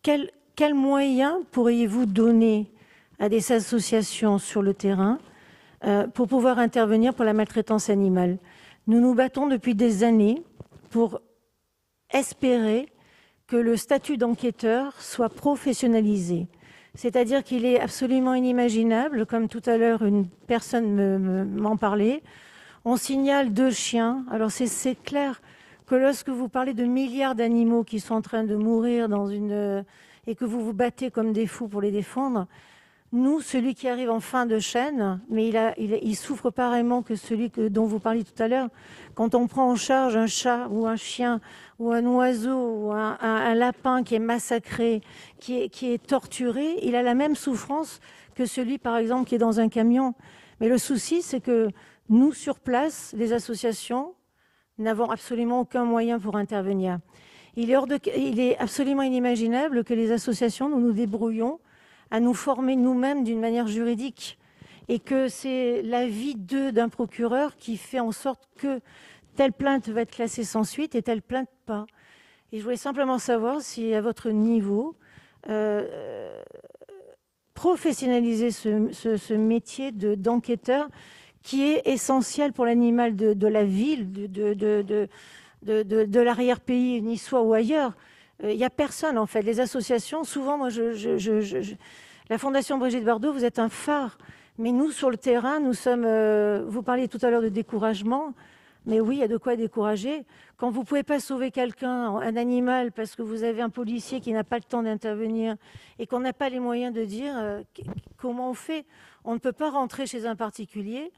Speaker 11: quels moyens pourriez-vous donner à des associations sur le terrain pour pouvoir intervenir pour la maltraitance animale ? Nous nous battons depuis des années pour espérer que le statut d'enquêteur soit professionnalisé. C'est-à-dire qu'il est absolument inimaginable, comme tout à l'heure une personne m'en parlait, on signale 2 chiens. Alors c'est clair que lorsque vous parlez de milliards d'animaux qui sont en train de mourir et que vous vous battez comme des fous pour les défendre, Nous, celui qui arrive en fin de chaîne, mais il souffre pareillement que celui dont vous parliez tout à l'heure. Quand on prend en charge un chat ou un chien ou un oiseau ou un lapin qui est massacré, qui est torturé, il a la même souffrance que celui, par exemple, qui est dans un camion. Mais le souci, c'est que nous, sur place, les associations, n'avons absolument aucun moyen pour intervenir. Il est absolument inimaginable que les associations, nous nous débrouillons à nous former nous-mêmes d'une manière juridique et que c'est l'avis d'un procureur qui fait en sorte que telle plainte va être classée sans suite et telle plainte pas. Et je voulais simplement savoir si, à votre niveau, professionnaliser ce métier d'enquêteur qui est essentiel pour l'animal de la ville, de l'arrière-pays, niçois ou ailleurs. Il n'y a personne, en fait. Les associations, souvent, moi, la Fondation Brigitte Bardot, vous êtes un phare. Mais nous, sur le terrain, nous sommes... vous parliez tout à l'heure de découragement. Mais oui, il y a de quoi décourager. Quand vous ne pouvez pas sauver quelqu'un, un animal, parce que vous avez un policier qui n'a pas le temps d'intervenir et qu'on n'a pas les moyens de dire comment on fait. On ne peut pas rentrer chez un particulier,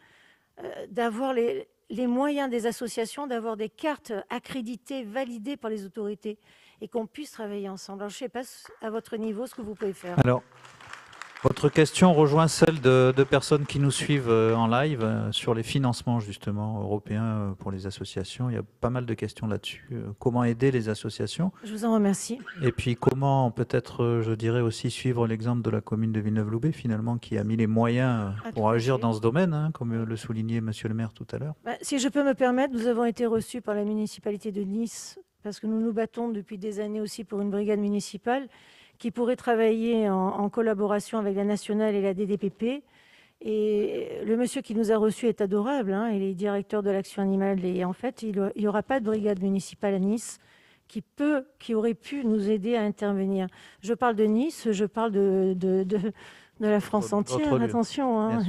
Speaker 11: d'avoir les moyens des associations, d'avoir des cartes accréditées, validées par les autorités et qu'on puisse travailler ensemble. Alors, je ne sais pas à votre niveau ce que vous pouvez faire.
Speaker 1: Alors, votre question rejoint celle de personnes qui nous suivent en live sur les financements justement européens pour les associations. Il y a pas mal de questions là-dessus. Comment aider les associations?
Speaker 11: Je vous en remercie.
Speaker 1: Et puis comment peut-être, je dirais aussi, suivre l'exemple de la commune de Villeneuve-Loubet finalement, qui a mis les moyens pour agir dans ce domaine, hein, comme le soulignait monsieur le maire tout à l'heure.
Speaker 11: Si je peux me permettre, nous avons été reçus par la municipalité de Nice parce que nous nous battons depuis des années aussi pour une brigade municipale qui pourrait travailler en collaboration avec la nationale et la DDPP. Et le monsieur qui nous a reçus est adorable, hein, il est directeur de l'action animale. Et en fait, il n'y aura pas de brigade municipale à Nice qui aurait pu nous aider à intervenir. Je parle de Nice, je parle de la France entière, attention. Hein.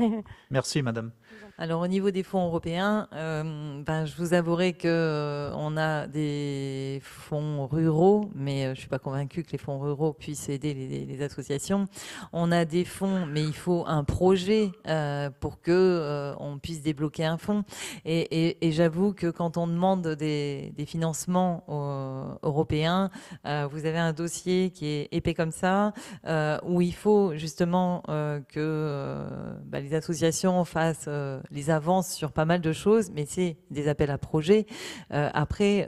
Speaker 1: Merci madame.
Speaker 5: Alors au niveau des fonds européens, je vous avouerai qu'on a des fonds ruraux, mais je ne suis pas convaincue que les fonds ruraux puissent aider les associations. On a des fonds, mais il faut un projet pour qu'on puisse débloquer un fonds. Et j'avoue que quand on demande des financements européens, vous avez un dossier qui est épais comme ça, où il faut justement que les associations fassent les avances sur pas mal de choses, mais c'est des appels à projets. Après,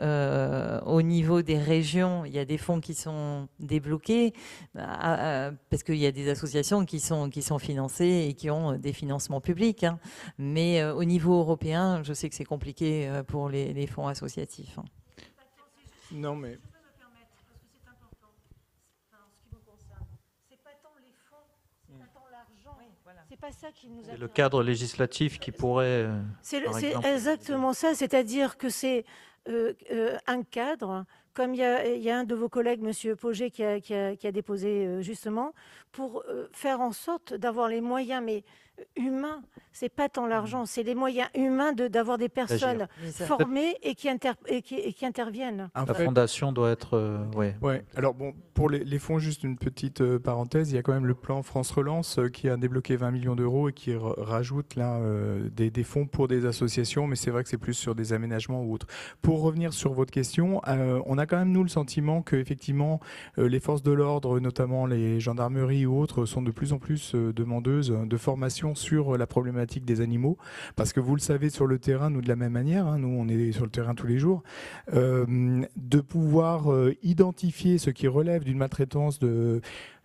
Speaker 5: au niveau des régions, il y a des fonds qui sont débloqués parce qu'il y a des associations qui sont financées et qui ont des financements publics. Hein. Mais au niveau européen, je sais que c'est compliqué pour les fonds associatifs. Hein.
Speaker 7: Non, mais...
Speaker 11: C'est pas ça qui nous
Speaker 1: C'est le cadre législatif qui pourrait...
Speaker 11: C'est exactement ça, c'est-à-dire que c'est un cadre, comme il y a un de vos collègues, M. Pauget, qui a déposé justement, pour faire en sorte d'avoir les moyens, mais humains, c'est pas tant l'argent, c'est les moyens humains d'avoir des personnes formées et qui interviennent.
Speaker 1: La fondation doit être...
Speaker 7: Ouais. Alors bon, pour les fonds, juste une petite parenthèse, il y a quand même le plan France Relance qui a débloqué 20 millions d'euros et qui rajoute là des fonds pour des associations, mais c'est vrai que c'est plus sur des aménagements ou autres. Pour revenir sur votre question, on a quand même nous le sentiment que effectivement les forces de l'ordre, notamment les gendarmeries ou autres, sont de plus en plus demandeuses de formation sur la problématique des animaux, parce que vous le savez sur le terrain, nous de la même manière, hein, nous on est sur le terrain tous les jours, de pouvoir identifier ce qui relève d'une maltraitance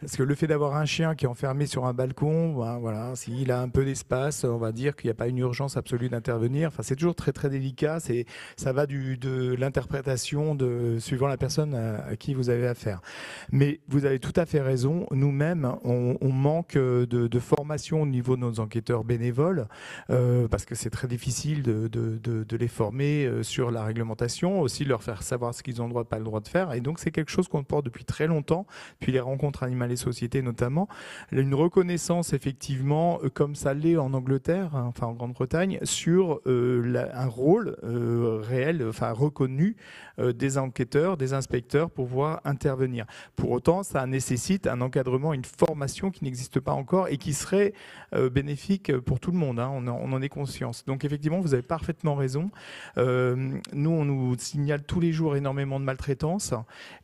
Speaker 7: parce que le fait d'avoir un chien qui est enfermé sur un balcon, voilà, s'il a un peu d'espace, on va dire qu'il n'y a pas une urgence absolue d'intervenir. Enfin, c'est toujours très très délicat. Ça va de l'interprétation suivant la personne à qui vous avez affaire. Mais vous avez tout à fait raison. Nous-mêmes, on manque de formation au niveau de nos enquêteurs bénévoles, parce que c'est très difficile de les former sur la réglementation, aussi leur faire savoir ce qu'ils ont le droit, pas le droit de faire. Et donc c'est quelque chose qu'on porte depuis très longtemps, depuis les rencontres Animal et Société notamment, une reconnaissance effectivement, comme ça l'est en Angleterre, hein, enfin en Grande-Bretagne, sur un rôle réel, enfin reconnu des enquêteurs, des inspecteurs pour pouvoir intervenir. Pour autant, ça nécessite un encadrement, une formation qui n'existe pas encore et qui serait bénéfique pour tout le monde, hein, on en est conscience. Donc effectivement, vous avez parfaitement raison. Nous, on nous signale tous les jours énormément de maltraitance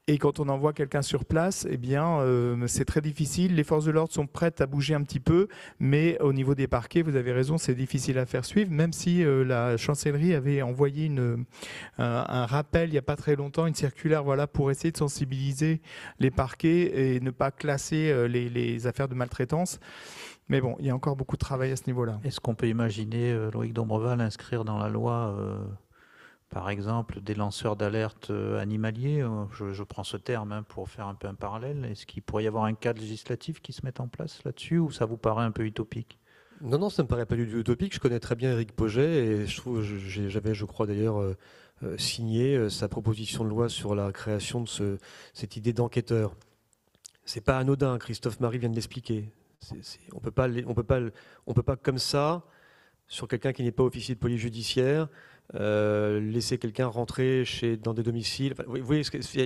Speaker 7: et quand on envoie quelqu'un sur place, eh bien, c'est très difficile. Les forces de l'ordre sont prêtes à bouger un petit peu, mais au niveau des parquets, vous avez raison, c'est difficile à faire suivre, même si la chancellerie avait envoyé un rappel il n'y a pas très longtemps, une circulaire, voilà, pour essayer de sensibiliser les parquets et ne pas classer les affaires de maltraitance. Mais bon, il y a encore beaucoup de travail à ce niveau-là.
Speaker 1: Est-ce qu'on peut imaginer, Loïc Dombreval, inscrire dans la loi, par exemple, des lanceurs d'alerte animaliers? Je prends ce terme hein, pour faire un peu un parallèle. Est-ce qu'il pourrait y avoir un cadre législatif qui se mette en place là-dessus ou ça vous paraît un peu utopique?
Speaker 6: Non, ça ne me paraît pas du tout utopique. Je connais très bien Éric Pauget et j'avais, je crois d'ailleurs, signé sa proposition de loi sur la création de cette idée d'enquêteur. C'est pas anodin, Christophe Marie vient de l'expliquer. On peut pas comme ça, sur quelqu'un qui n'est pas officier de police judiciaire, laisser quelqu'un rentrer dans des domiciles. Enfin, vous voyez,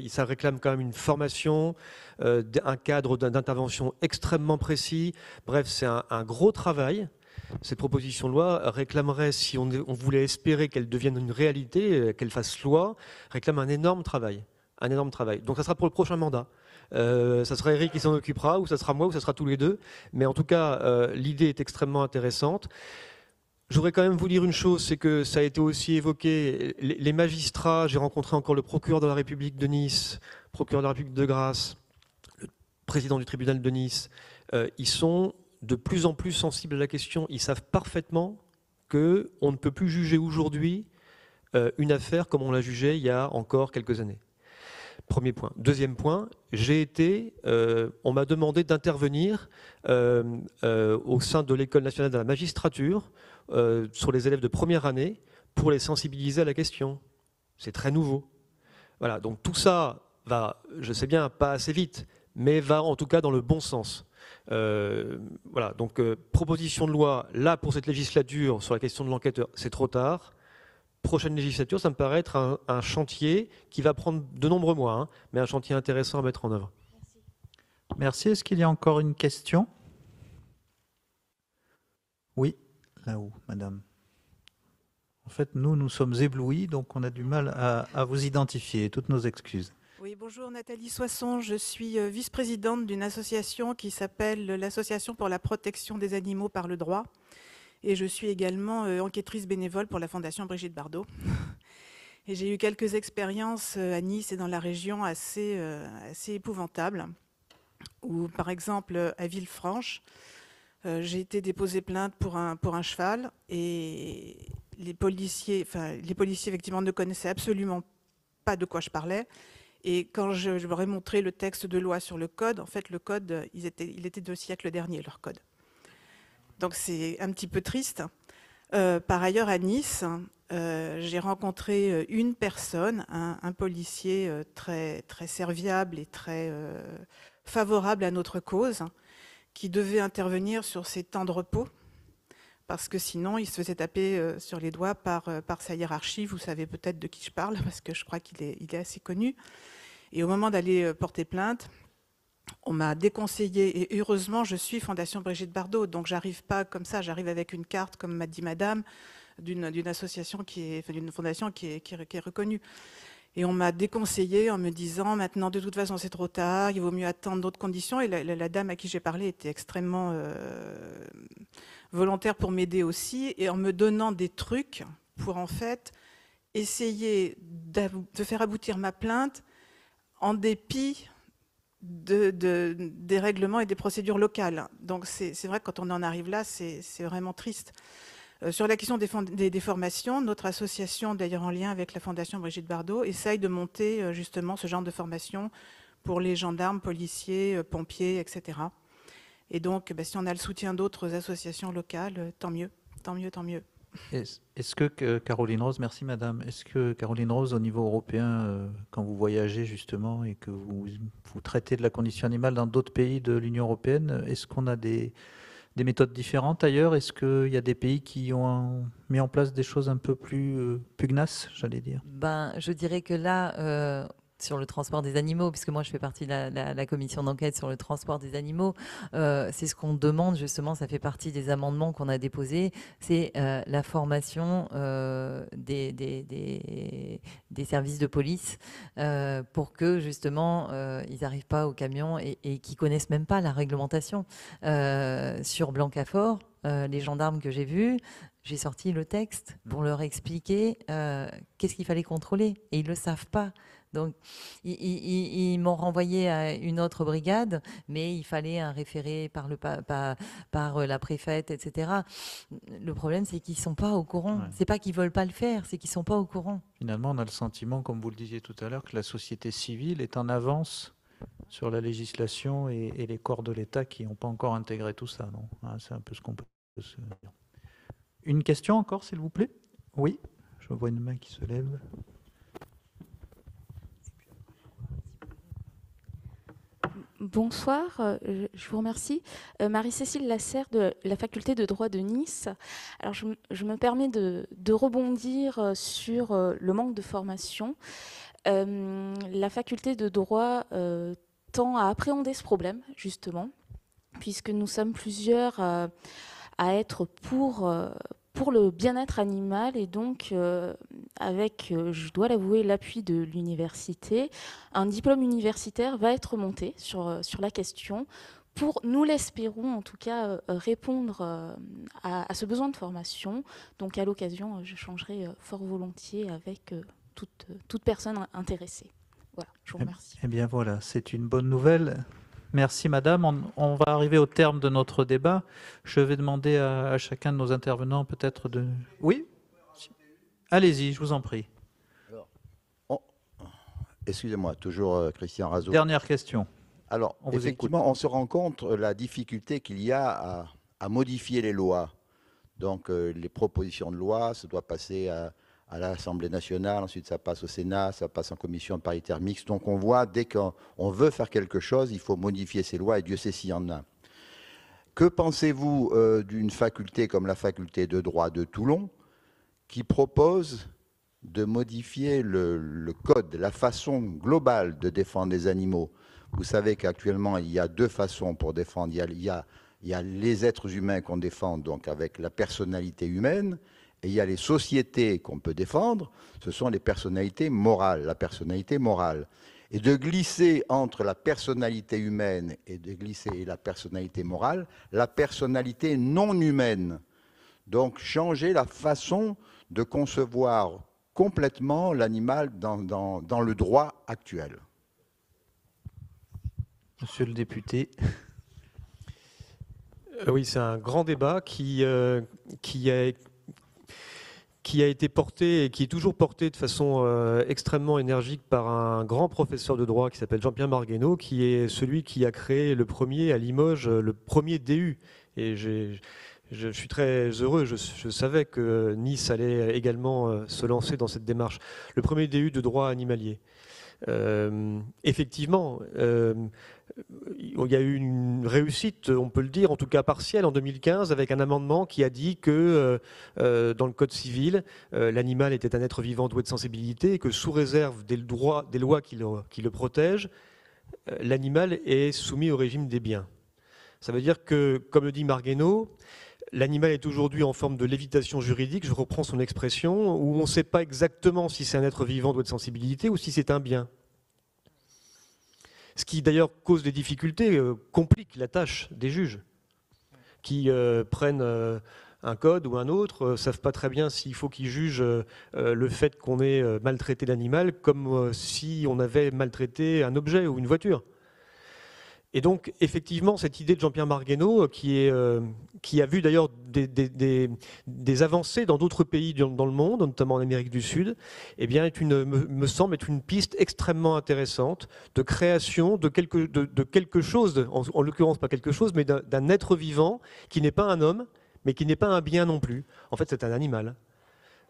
Speaker 6: ça réclame quand même une formation, un cadre d'intervention extrêmement précis. Bref, c'est un gros travail. Cette proposition de loi réclamerait, si on voulait espérer qu'elle devienne une réalité, qu'elle fasse loi, réclame un énorme travail. Un énorme travail. Donc ça sera pour le prochain mandat. Ça sera Eric qui s'en occupera, ou ça sera moi, ou ça sera tous les deux. Mais en tout cas, l'idée est extrêmement intéressante. Je voudrais quand même vous dire une chose, c'est que ça a été aussi évoqué, les magistrats, j'ai rencontré encore le procureur de la République de Nice, procureur de la République de Grasse, le président du tribunal de Nice, ils sont de plus en plus sensibles à la question. Ils savent parfaitement qu'on ne peut plus juger aujourd'hui une affaire comme on l'a jugée il y a encore quelques années. Premier point. Deuxième point, on m'a demandé d'intervenir au sein de l'École nationale de la magistrature sur les élèves de première année pour les sensibiliser à la question. C'est très nouveau. Voilà, donc tout ça va, je sais bien, pas assez vite, mais va en tout cas dans le bon sens. Voilà, donc proposition de loi, là pour cette législature, sur la question de l'enquêteur, c'est trop tard. Prochaine législature, ça me paraît être un chantier qui va prendre de nombreux mois, hein, mais un chantier intéressant à mettre en œuvre.
Speaker 1: Merci. Est-ce qu'il y a encore une question? Oui, là-haut, madame. En fait, nous sommes éblouis, donc on a du mal à vous identifier. Toutes nos excuses.
Speaker 12: Oui, bonjour, Nathalie Soisson. Je suis vice-présidente d'une association qui s'appelle l'Association pour la protection des animaux par le droit. Et je suis également enquêtrice bénévole pour la Fondation Brigitte Bardot. Et j'ai eu quelques expériences à Nice et dans la région assez épouvantables. Où, par exemple, à Villefranche, j'ai été déposer plainte pour un cheval et les policiers effectivement ne connaissaient absolument pas de quoi je parlais. Et quand je leur ai montré le texte de loi sur le code, en fait, le code, il était de siècle dernier, leur code. Donc c'est un petit peu triste. Par ailleurs, à Nice, j'ai rencontré une personne, un policier très, très serviable et très favorable à notre cause, qui devait intervenir sur ses temps de repos, parce que sinon, il se faisait taper sur les doigts par sa hiérarchie. Vous savez peut-être de qui je parle, parce que je crois qu'il est assez connu. Et au moment d'aller porter plainte, on m'a déconseillé, et heureusement, je suis Fondation Brigitte Bardot, donc j'arrive pas comme ça, j'arrive avec une carte, comme m'a dit madame, d'une association d'une fondation qui est reconnue. Et on m'a déconseillé en me disant, maintenant, de toute façon, c'est trop tard, il vaut mieux attendre d'autres conditions. Et la dame à qui j'ai parlé était extrêmement volontaire pour m'aider aussi, et en me donnant des trucs pour, en fait, essayer de faire aboutir ma plainte en dépit des règlements et des procédures locales. Donc c'est vrai que quand on en arrive là, c'est vraiment triste. Sur la question des formations, notre association, d'ailleurs en lien avec la Fondation Brigitte Bardot, essaye de monter justement ce genre de formation pour les gendarmes, policiers, pompiers, etc. Et donc, si on a le soutien d'autres associations locales, tant mieux, tant mieux, tant mieux.
Speaker 1: Est-ce que Caroline Rose, merci madame, est-ce que Caroline Rose, au niveau européen, quand vous voyagez justement et que vous traitez de la condition animale dans d'autres pays de l'Union européenne, est-ce qu'on a des méthodes différentes ailleurs? Est-ce qu'il y a des pays qui ont mis en place des choses un peu plus pugnaces, j'allais dire?
Speaker 5: Je dirais que là, sur le transport des animaux, puisque moi je fais partie de la commission d'enquête sur le transport des animaux, c'est ce qu'on demande justement, ça fait partie des amendements qu'on a déposés, c'est la formation des services de police pour que justement ils n'arrivent pas au camion et qu'ils connaissent même pas la réglementation. Sur Blancafort, les gendarmes que j'ai vus, j'ai sorti le texte pour leur expliquer qu'est-ce qu'il fallait contrôler et ils le savent pas. Donc, ils m'ont renvoyé à une autre brigade, mais il fallait un référé par la préfète, etc. Le problème, c'est qu'ils ne sont pas au courant. Ouais. C'est pas qu'ils ne veulent pas le faire, c'est qu'ils ne sont pas au courant.
Speaker 1: Finalement, on a le sentiment, comme vous le disiez tout à l'heure, que la société civile est en avance sur la législation et les corps de l'État qui n'ont pas encore intégré tout ça. Non, c'est un peu ce qu'on peut se dire. Une question encore, s'il vous plaît? Oui, je vois une main qui se lève.
Speaker 13: Bonsoir, je vous remercie. Marie-Cécile Lasserre de la faculté de droit de Nice. Alors je me permets de rebondir sur le manque de formation. La faculté de droit tend à appréhender ce problème, justement, puisque nous sommes plusieurs à être pour le bien-être animal et donc avec, je dois l'avouer, l'appui de l'université, un diplôme universitaire va être monté sur la question pour, nous l'espérons en tout cas, répondre à ce besoin de formation. Donc à l'occasion, j'échangerai fort volontiers avec toute personne intéressée. Voilà, je vous remercie.
Speaker 1: Eh bien voilà, c'est une bonne nouvelle. Merci madame. On va arriver au terme de notre débat. Je vais demander à chacun de nos intervenants peut-être de... Oui ? Allez-y, je vous en prie.
Speaker 8: Excusez-moi, toujours Christian Razot.
Speaker 1: Dernière question.
Speaker 8: Alors, effectivement, on se rend compte la difficulté qu'il y a à modifier les lois. Donc, les propositions de loi, ça doit passer à l'Assemblée nationale, ensuite ça passe au Sénat, ça passe en commission paritaire mixte. Donc on voit, dès qu'on veut faire quelque chose, il faut modifier ces lois, et Dieu sait s'il y en a. Que pensez-vous d'une faculté comme la faculté de droit de Toulon, qui propose de modifier le code, la façon globale de défendre les animaux? Vous savez qu'actuellement, il y a deux façons pour défendre. Il y a les êtres humains qu'on défend, donc avec la personnalité humaine, et il y a les sociétés qu'on peut défendre, ce sont les personnalités morales, la personnalité morale. Et de glisser entre la personnalité humaine et de glisser la personnalité morale, la personnalité non humaine. Donc changer la façon de concevoir complètement l'animal dans le droit actuel.
Speaker 1: Monsieur le député.
Speaker 6: Oui, c'est un grand débat qui a été porté et qui est toujours porté de façon extrêmement énergique par un grand professeur de droit qui s'appelle Jean-Pierre Marguenot, qui est celui qui a créé le premier à Limoges, le premier DU. Et je suis très heureux, je savais que Nice allait également se lancer dans cette démarche. Le premier DU de droit animalier. Effectivement, il y a eu une réussite, on peut le dire, en tout cas partielle, en 2015, avec un amendement qui a dit que dans le Code civil, l'animal était un être vivant doué de sensibilité et que sous réserve des lois qui le protègent, l'animal est soumis au régime des biens. Ça veut dire que, comme le dit Marguenot, l'animal est aujourd'hui en forme de lévitation juridique, je reprends son expression, où on ne sait pas exactement si c'est un être vivant doué de sensibilité ou si c'est un bien. Ce qui d'ailleurs cause des difficultés, complique la tâche des juges, qui prennent un code ou un autre, ne savent pas très bien s'il faut qu'ils jugent le fait qu'on ait maltraité l'animal comme si on avait maltraité un objet ou une voiture. Et donc, effectivement, cette idée de Jean-Pierre Marguenot, qui a vu d'ailleurs des avancées dans d'autres pays dans le monde, notamment en Amérique du Sud, eh bien, me semble être une piste extrêmement intéressante de création de quelque chose, en l'occurrence pas quelque chose, mais d'un être vivant qui n'est pas un homme, mais qui n'est pas un bien non plus. En fait, c'est un animal.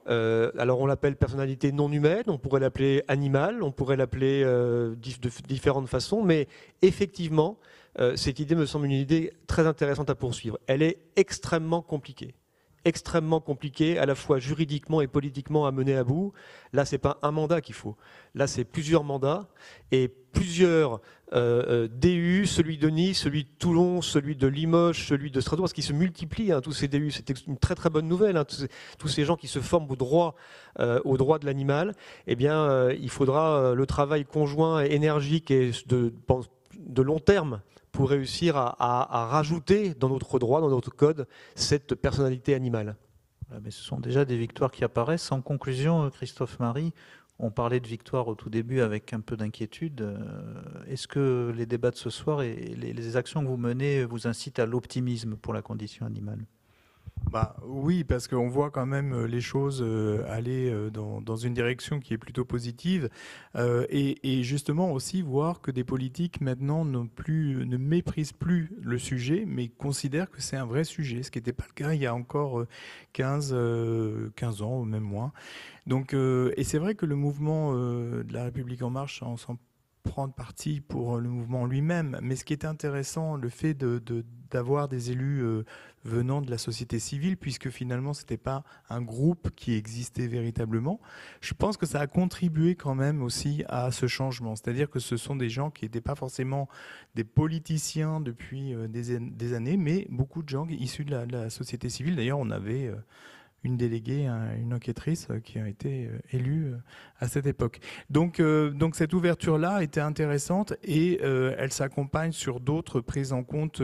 Speaker 6: Alors on l'appelle personnalité non humaine, on pourrait l'appeler animal, on pourrait l'appeler de différentes façons, mais effectivement, cette idée me semble une idée très intéressante à poursuivre. Elle est extrêmement compliquée à la fois juridiquement et politiquement à mener à bout. Là, c'est pas un mandat qu'il faut. Là, c'est plusieurs mandats et plusieurs DU, celui de Nice, celui de Toulon, celui de Limoges, celui de Strasbourg, parce qu'ils se multiplient, hein, tous ces DU. C'est une très très bonne nouvelle. Hein, tous ces gens qui se forment au droit de l'animal, eh bien, il faudra le travail conjoint et énergique et de long terme pour réussir à rajouter dans notre droit, dans notre code, cette personnalité animale.
Speaker 1: Mais ce sont déjà des victoires qui apparaissent. En conclusion, Christophe Marie, on parlait de victoire au tout début avec un peu d'inquiétude. Est-ce que les débats de ce soir et les actions que vous menez vous incitent à l'optimisme pour la condition animale ?
Speaker 7: Oui, parce qu'on voit quand même les choses aller dans une direction qui est plutôt positive et justement aussi voir que des politiques maintenant ne méprisent plus le sujet mais considèrent que c'est un vrai sujet, ce qui n'était pas le cas il y a encore 15 ans ou même moins. Donc, et c'est vrai que le mouvement de la République En Marche, on s'en prendre parti pour le mouvement lui-même, mais ce qui est intéressant, le fait d'avoir des élus venant de la société civile, puisque finalement c'était pas un groupe qui existait véritablement, je pense que ça a contribué quand même aussi à ce changement. C'est-à-dire que ce sont des gens qui n'étaient pas forcément des politiciens depuis des années, mais beaucoup de gens issus de la société civile. D'ailleurs, on avait une déléguée, une enquêtrice qui a été élue à cette époque. Donc cette ouverture-là était intéressante et elle s'accompagne sur d'autres prises en compte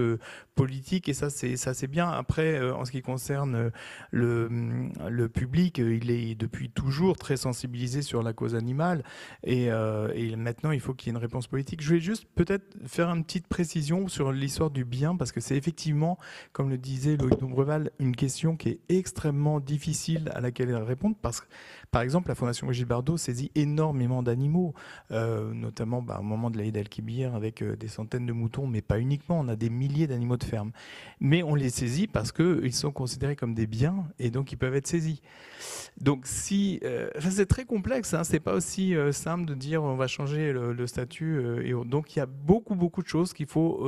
Speaker 7: politiques et ça c'est bien. Après, en ce qui concerne le public, il est depuis toujours très sensibilisé sur la cause animale et maintenant il faut qu'il y ait une réponse politique. Je vais juste peut-être faire une petite précision sur l'histoire du bien parce que c'est effectivement, comme le disait Loïc Dombreval, une question qui est extrêmement difficile à laquelle répondre parce que, par exemple, la Fondation Brigitte Bardot saisit énormément d'animaux, notamment au moment de l'Aïd el-Kibir avec des centaines de moutons, mais pas uniquement, on a des milliers d'animaux de ferme. Mais on les saisit parce qu'ils sont considérés comme des biens et donc ils peuvent être saisis. Donc c'est très complexe, hein, c'est pas aussi simple de dire on va changer le statut. Donc il y a beaucoup de choses qu'il faut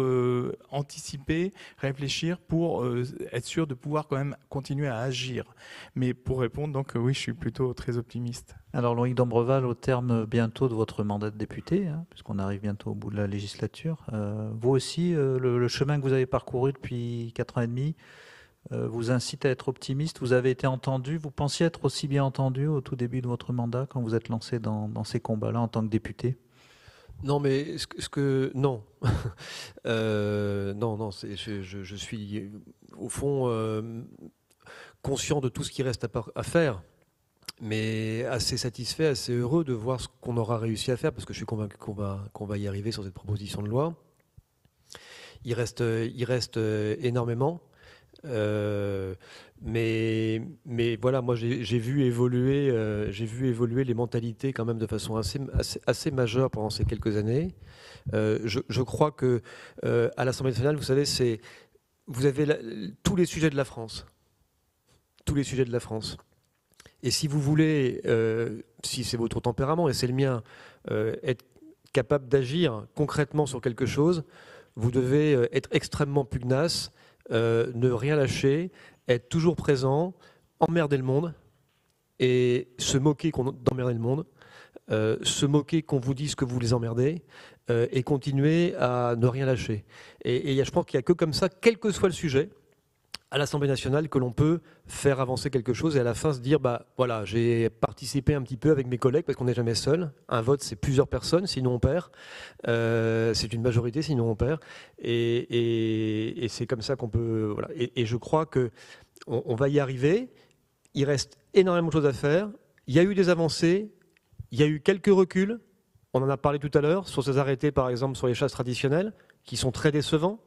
Speaker 7: anticiper, réfléchir pour être sûr de pouvoir quand même continuer à agir. Mais pour répondre, donc oui, je suis plutôt très optimiste.
Speaker 1: Alors Loïc Dombreval, au terme bientôt de votre mandat de député, hein, puisqu'on arrive bientôt au bout de la législature, vous aussi, le chemin que vous avez parcouru depuis 4 ans et demi vous incite à être optimiste. Vous avez été entendu, vous pensiez être aussi bien entendu au tout début de votre mandat quand vous êtes lancé dans ces combats-là en tant que député ?
Speaker 6: Non, mais non. Non, je suis au fond conscient de tout ce qui reste à faire, mais assez satisfait, assez heureux de voir ce qu'on aura réussi à faire, parce que je suis convaincu qu'on va y arriver sur cette proposition de loi. Il reste énormément, mais voilà, moi j'ai vu évoluer les mentalités quand même de façon assez majeure pendant ces quelques années. Je crois que à l'Assemblée nationale, vous savez, vous avez tous les sujets de la France. Tous les sujets de la France. Et si vous voulez, si c'est votre tempérament et c'est le mien, être capable d'agir concrètement sur quelque chose, vous devez être extrêmement pugnace, ne rien lâcher, être toujours présent, emmerder le monde et se moquer d'emmerder le monde, se moquer qu'on vous dise que vous les emmerdez et continuer à ne rien lâcher. Et je pense qu'il n'y a que comme ça, quel que soit le sujet, à l'Assemblée nationale, que l'on peut faire avancer quelque chose et à la fin se dire, voilà, j'ai participé un petit peu avec mes collègues parce qu'on n'est jamais seul. Un vote, c'est plusieurs personnes, sinon on perd. C'est une majorité, sinon on perd. Et c'est comme ça qu'on peut... Voilà. Et je crois qu'on va y arriver. Il reste énormément de choses à faire. Il y a eu des avancées. Il y a eu quelques reculs. On en a parlé tout à l'heure sur ces arrêtés, par exemple, sur les chasses traditionnelles. qui sont très décevants.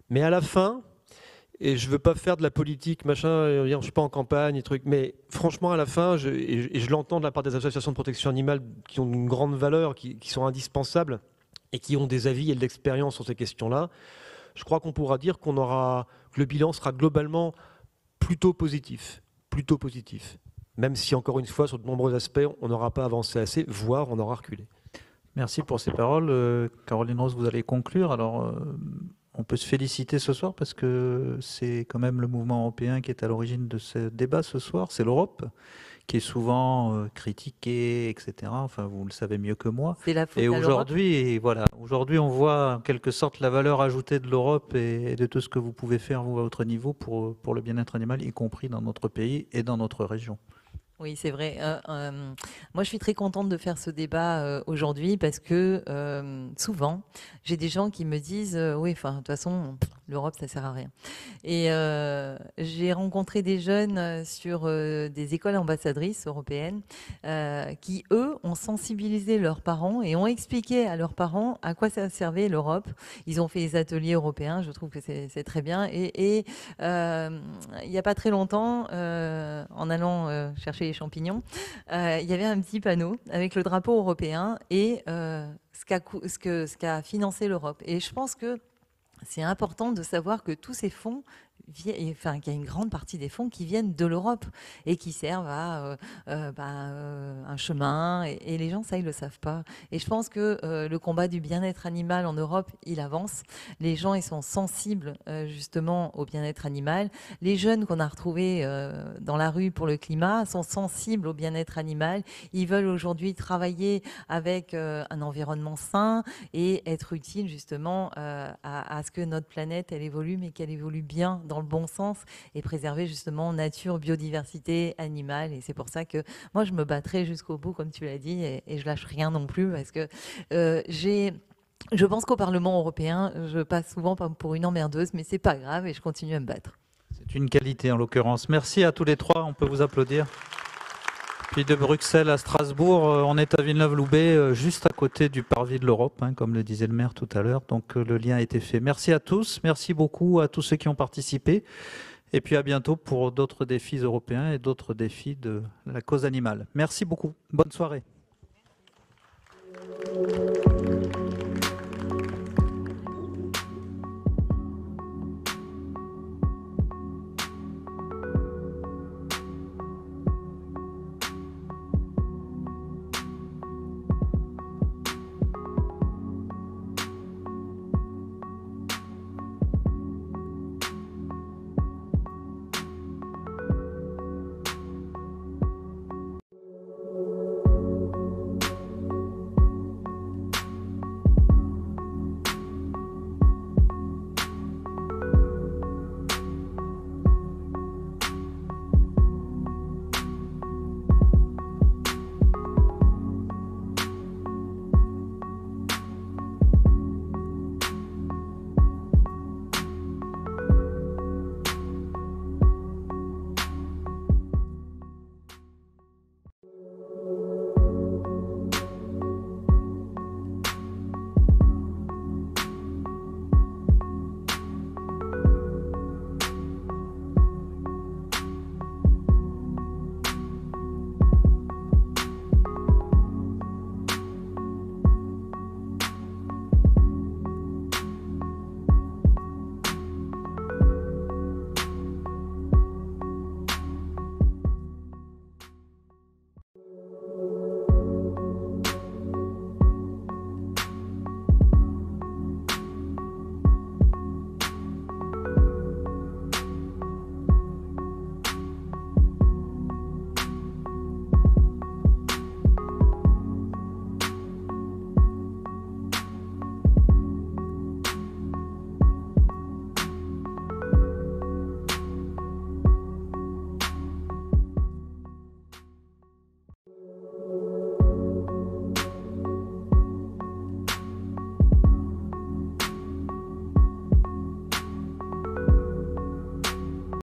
Speaker 6: Mais à la fin, et je ne veux pas faire de la politique, machin, je ne suis pas en campagne, et trucs, mais franchement, à la fin, et je l'entends de la part des associations de protection animale qui ont une grande valeur, qui sont indispensables, et qui ont des avis et de l'expérience sur ces questions-là, je crois qu'on pourra dire que le bilan sera globalement plutôt positif. Même si, encore une fois, sur de nombreux aspects, on n'aura pas avancé assez, voire on aura reculé.
Speaker 1: Merci pour ces paroles. Caroline Rose, vous allez conclure. Alors, on peut se féliciter ce soir parce que c'est quand même le mouvement européen qui est à l'origine de ce débat ce soir. C'est l'Europe qui est souvent critiquée, etc. Enfin, vous le savez mieux que moi.
Speaker 5: C'est la faute
Speaker 1: et
Speaker 5: à
Speaker 1: aujourd'hui, voilà, aujourd'hui, on voit en quelque sorte la valeur ajoutée de l'Europe et de tout ce que vous pouvez faire, vous, à votre niveau, pour le bien-être animal, y compris dans notre pays et dans notre région.
Speaker 5: Oui, c'est vrai. Moi, je suis très contente de faire ce débat aujourd'hui parce que souvent, j'ai des gens qui me disent oui, enfin, de toute façon, l'Europe, ça sert à rien. Et j'ai rencontré des jeunes sur des écoles ambassadrices européennes qui, eux, ont sensibilisé leurs parents et ont expliqué à leurs parents à quoi ça servait l'Europe. Ils ont fait des ateliers européens, je trouve que c'est très bien. Et il n'y a pas très longtemps, en allant chercher les champignons, il y avait un petit panneau avec le drapeau européen et ce qu'a financé l'Europe. Et je pense que c'est important de savoir que tous ces fonds, enfin, qu'il y a une grande partie des fonds qui viennent de l'Europe et qui servent à un chemin. Et les gens, ça, ils le savent pas. Et je pense que le combat du bien-être animal en Europe, il avance. Les gens, ils sont sensibles justement au bien-être animal. Les jeunes qu'on a retrouvés dans la rue pour le climat sont sensibles au bien-être animal. Ils veulent aujourd'hui travailler avec un environnement sain et être utiles justement à ce que notre planète, elle évolue, mais qu'elle évolue bien dans le bon sens et préserver justement nature, biodiversité, animale. Et c'est pour ça que moi, je me battrai jusqu'au bout, comme tu l'as dit, et je lâche rien non plus parce que je pense qu'au Parlement européen, je passe souvent pour une emmerdeuse, mais c'est pas grave et je continue à me battre.
Speaker 1: C'est une qualité en l'occurrence. Merci à tous les trois, on peut vous applaudir. Puis de Bruxelles à Strasbourg, on est à Villeneuve-Loubet, juste à côté du parvis de l'Europe, hein, comme le disait le maire tout à l'heure. Donc le lien a été fait. Merci à tous, merci beaucoup à tous ceux qui ont participé. Et puis à bientôt pour d'autres défis européens et d'autres défis de la cause animale. Merci beaucoup. Bonne soirée.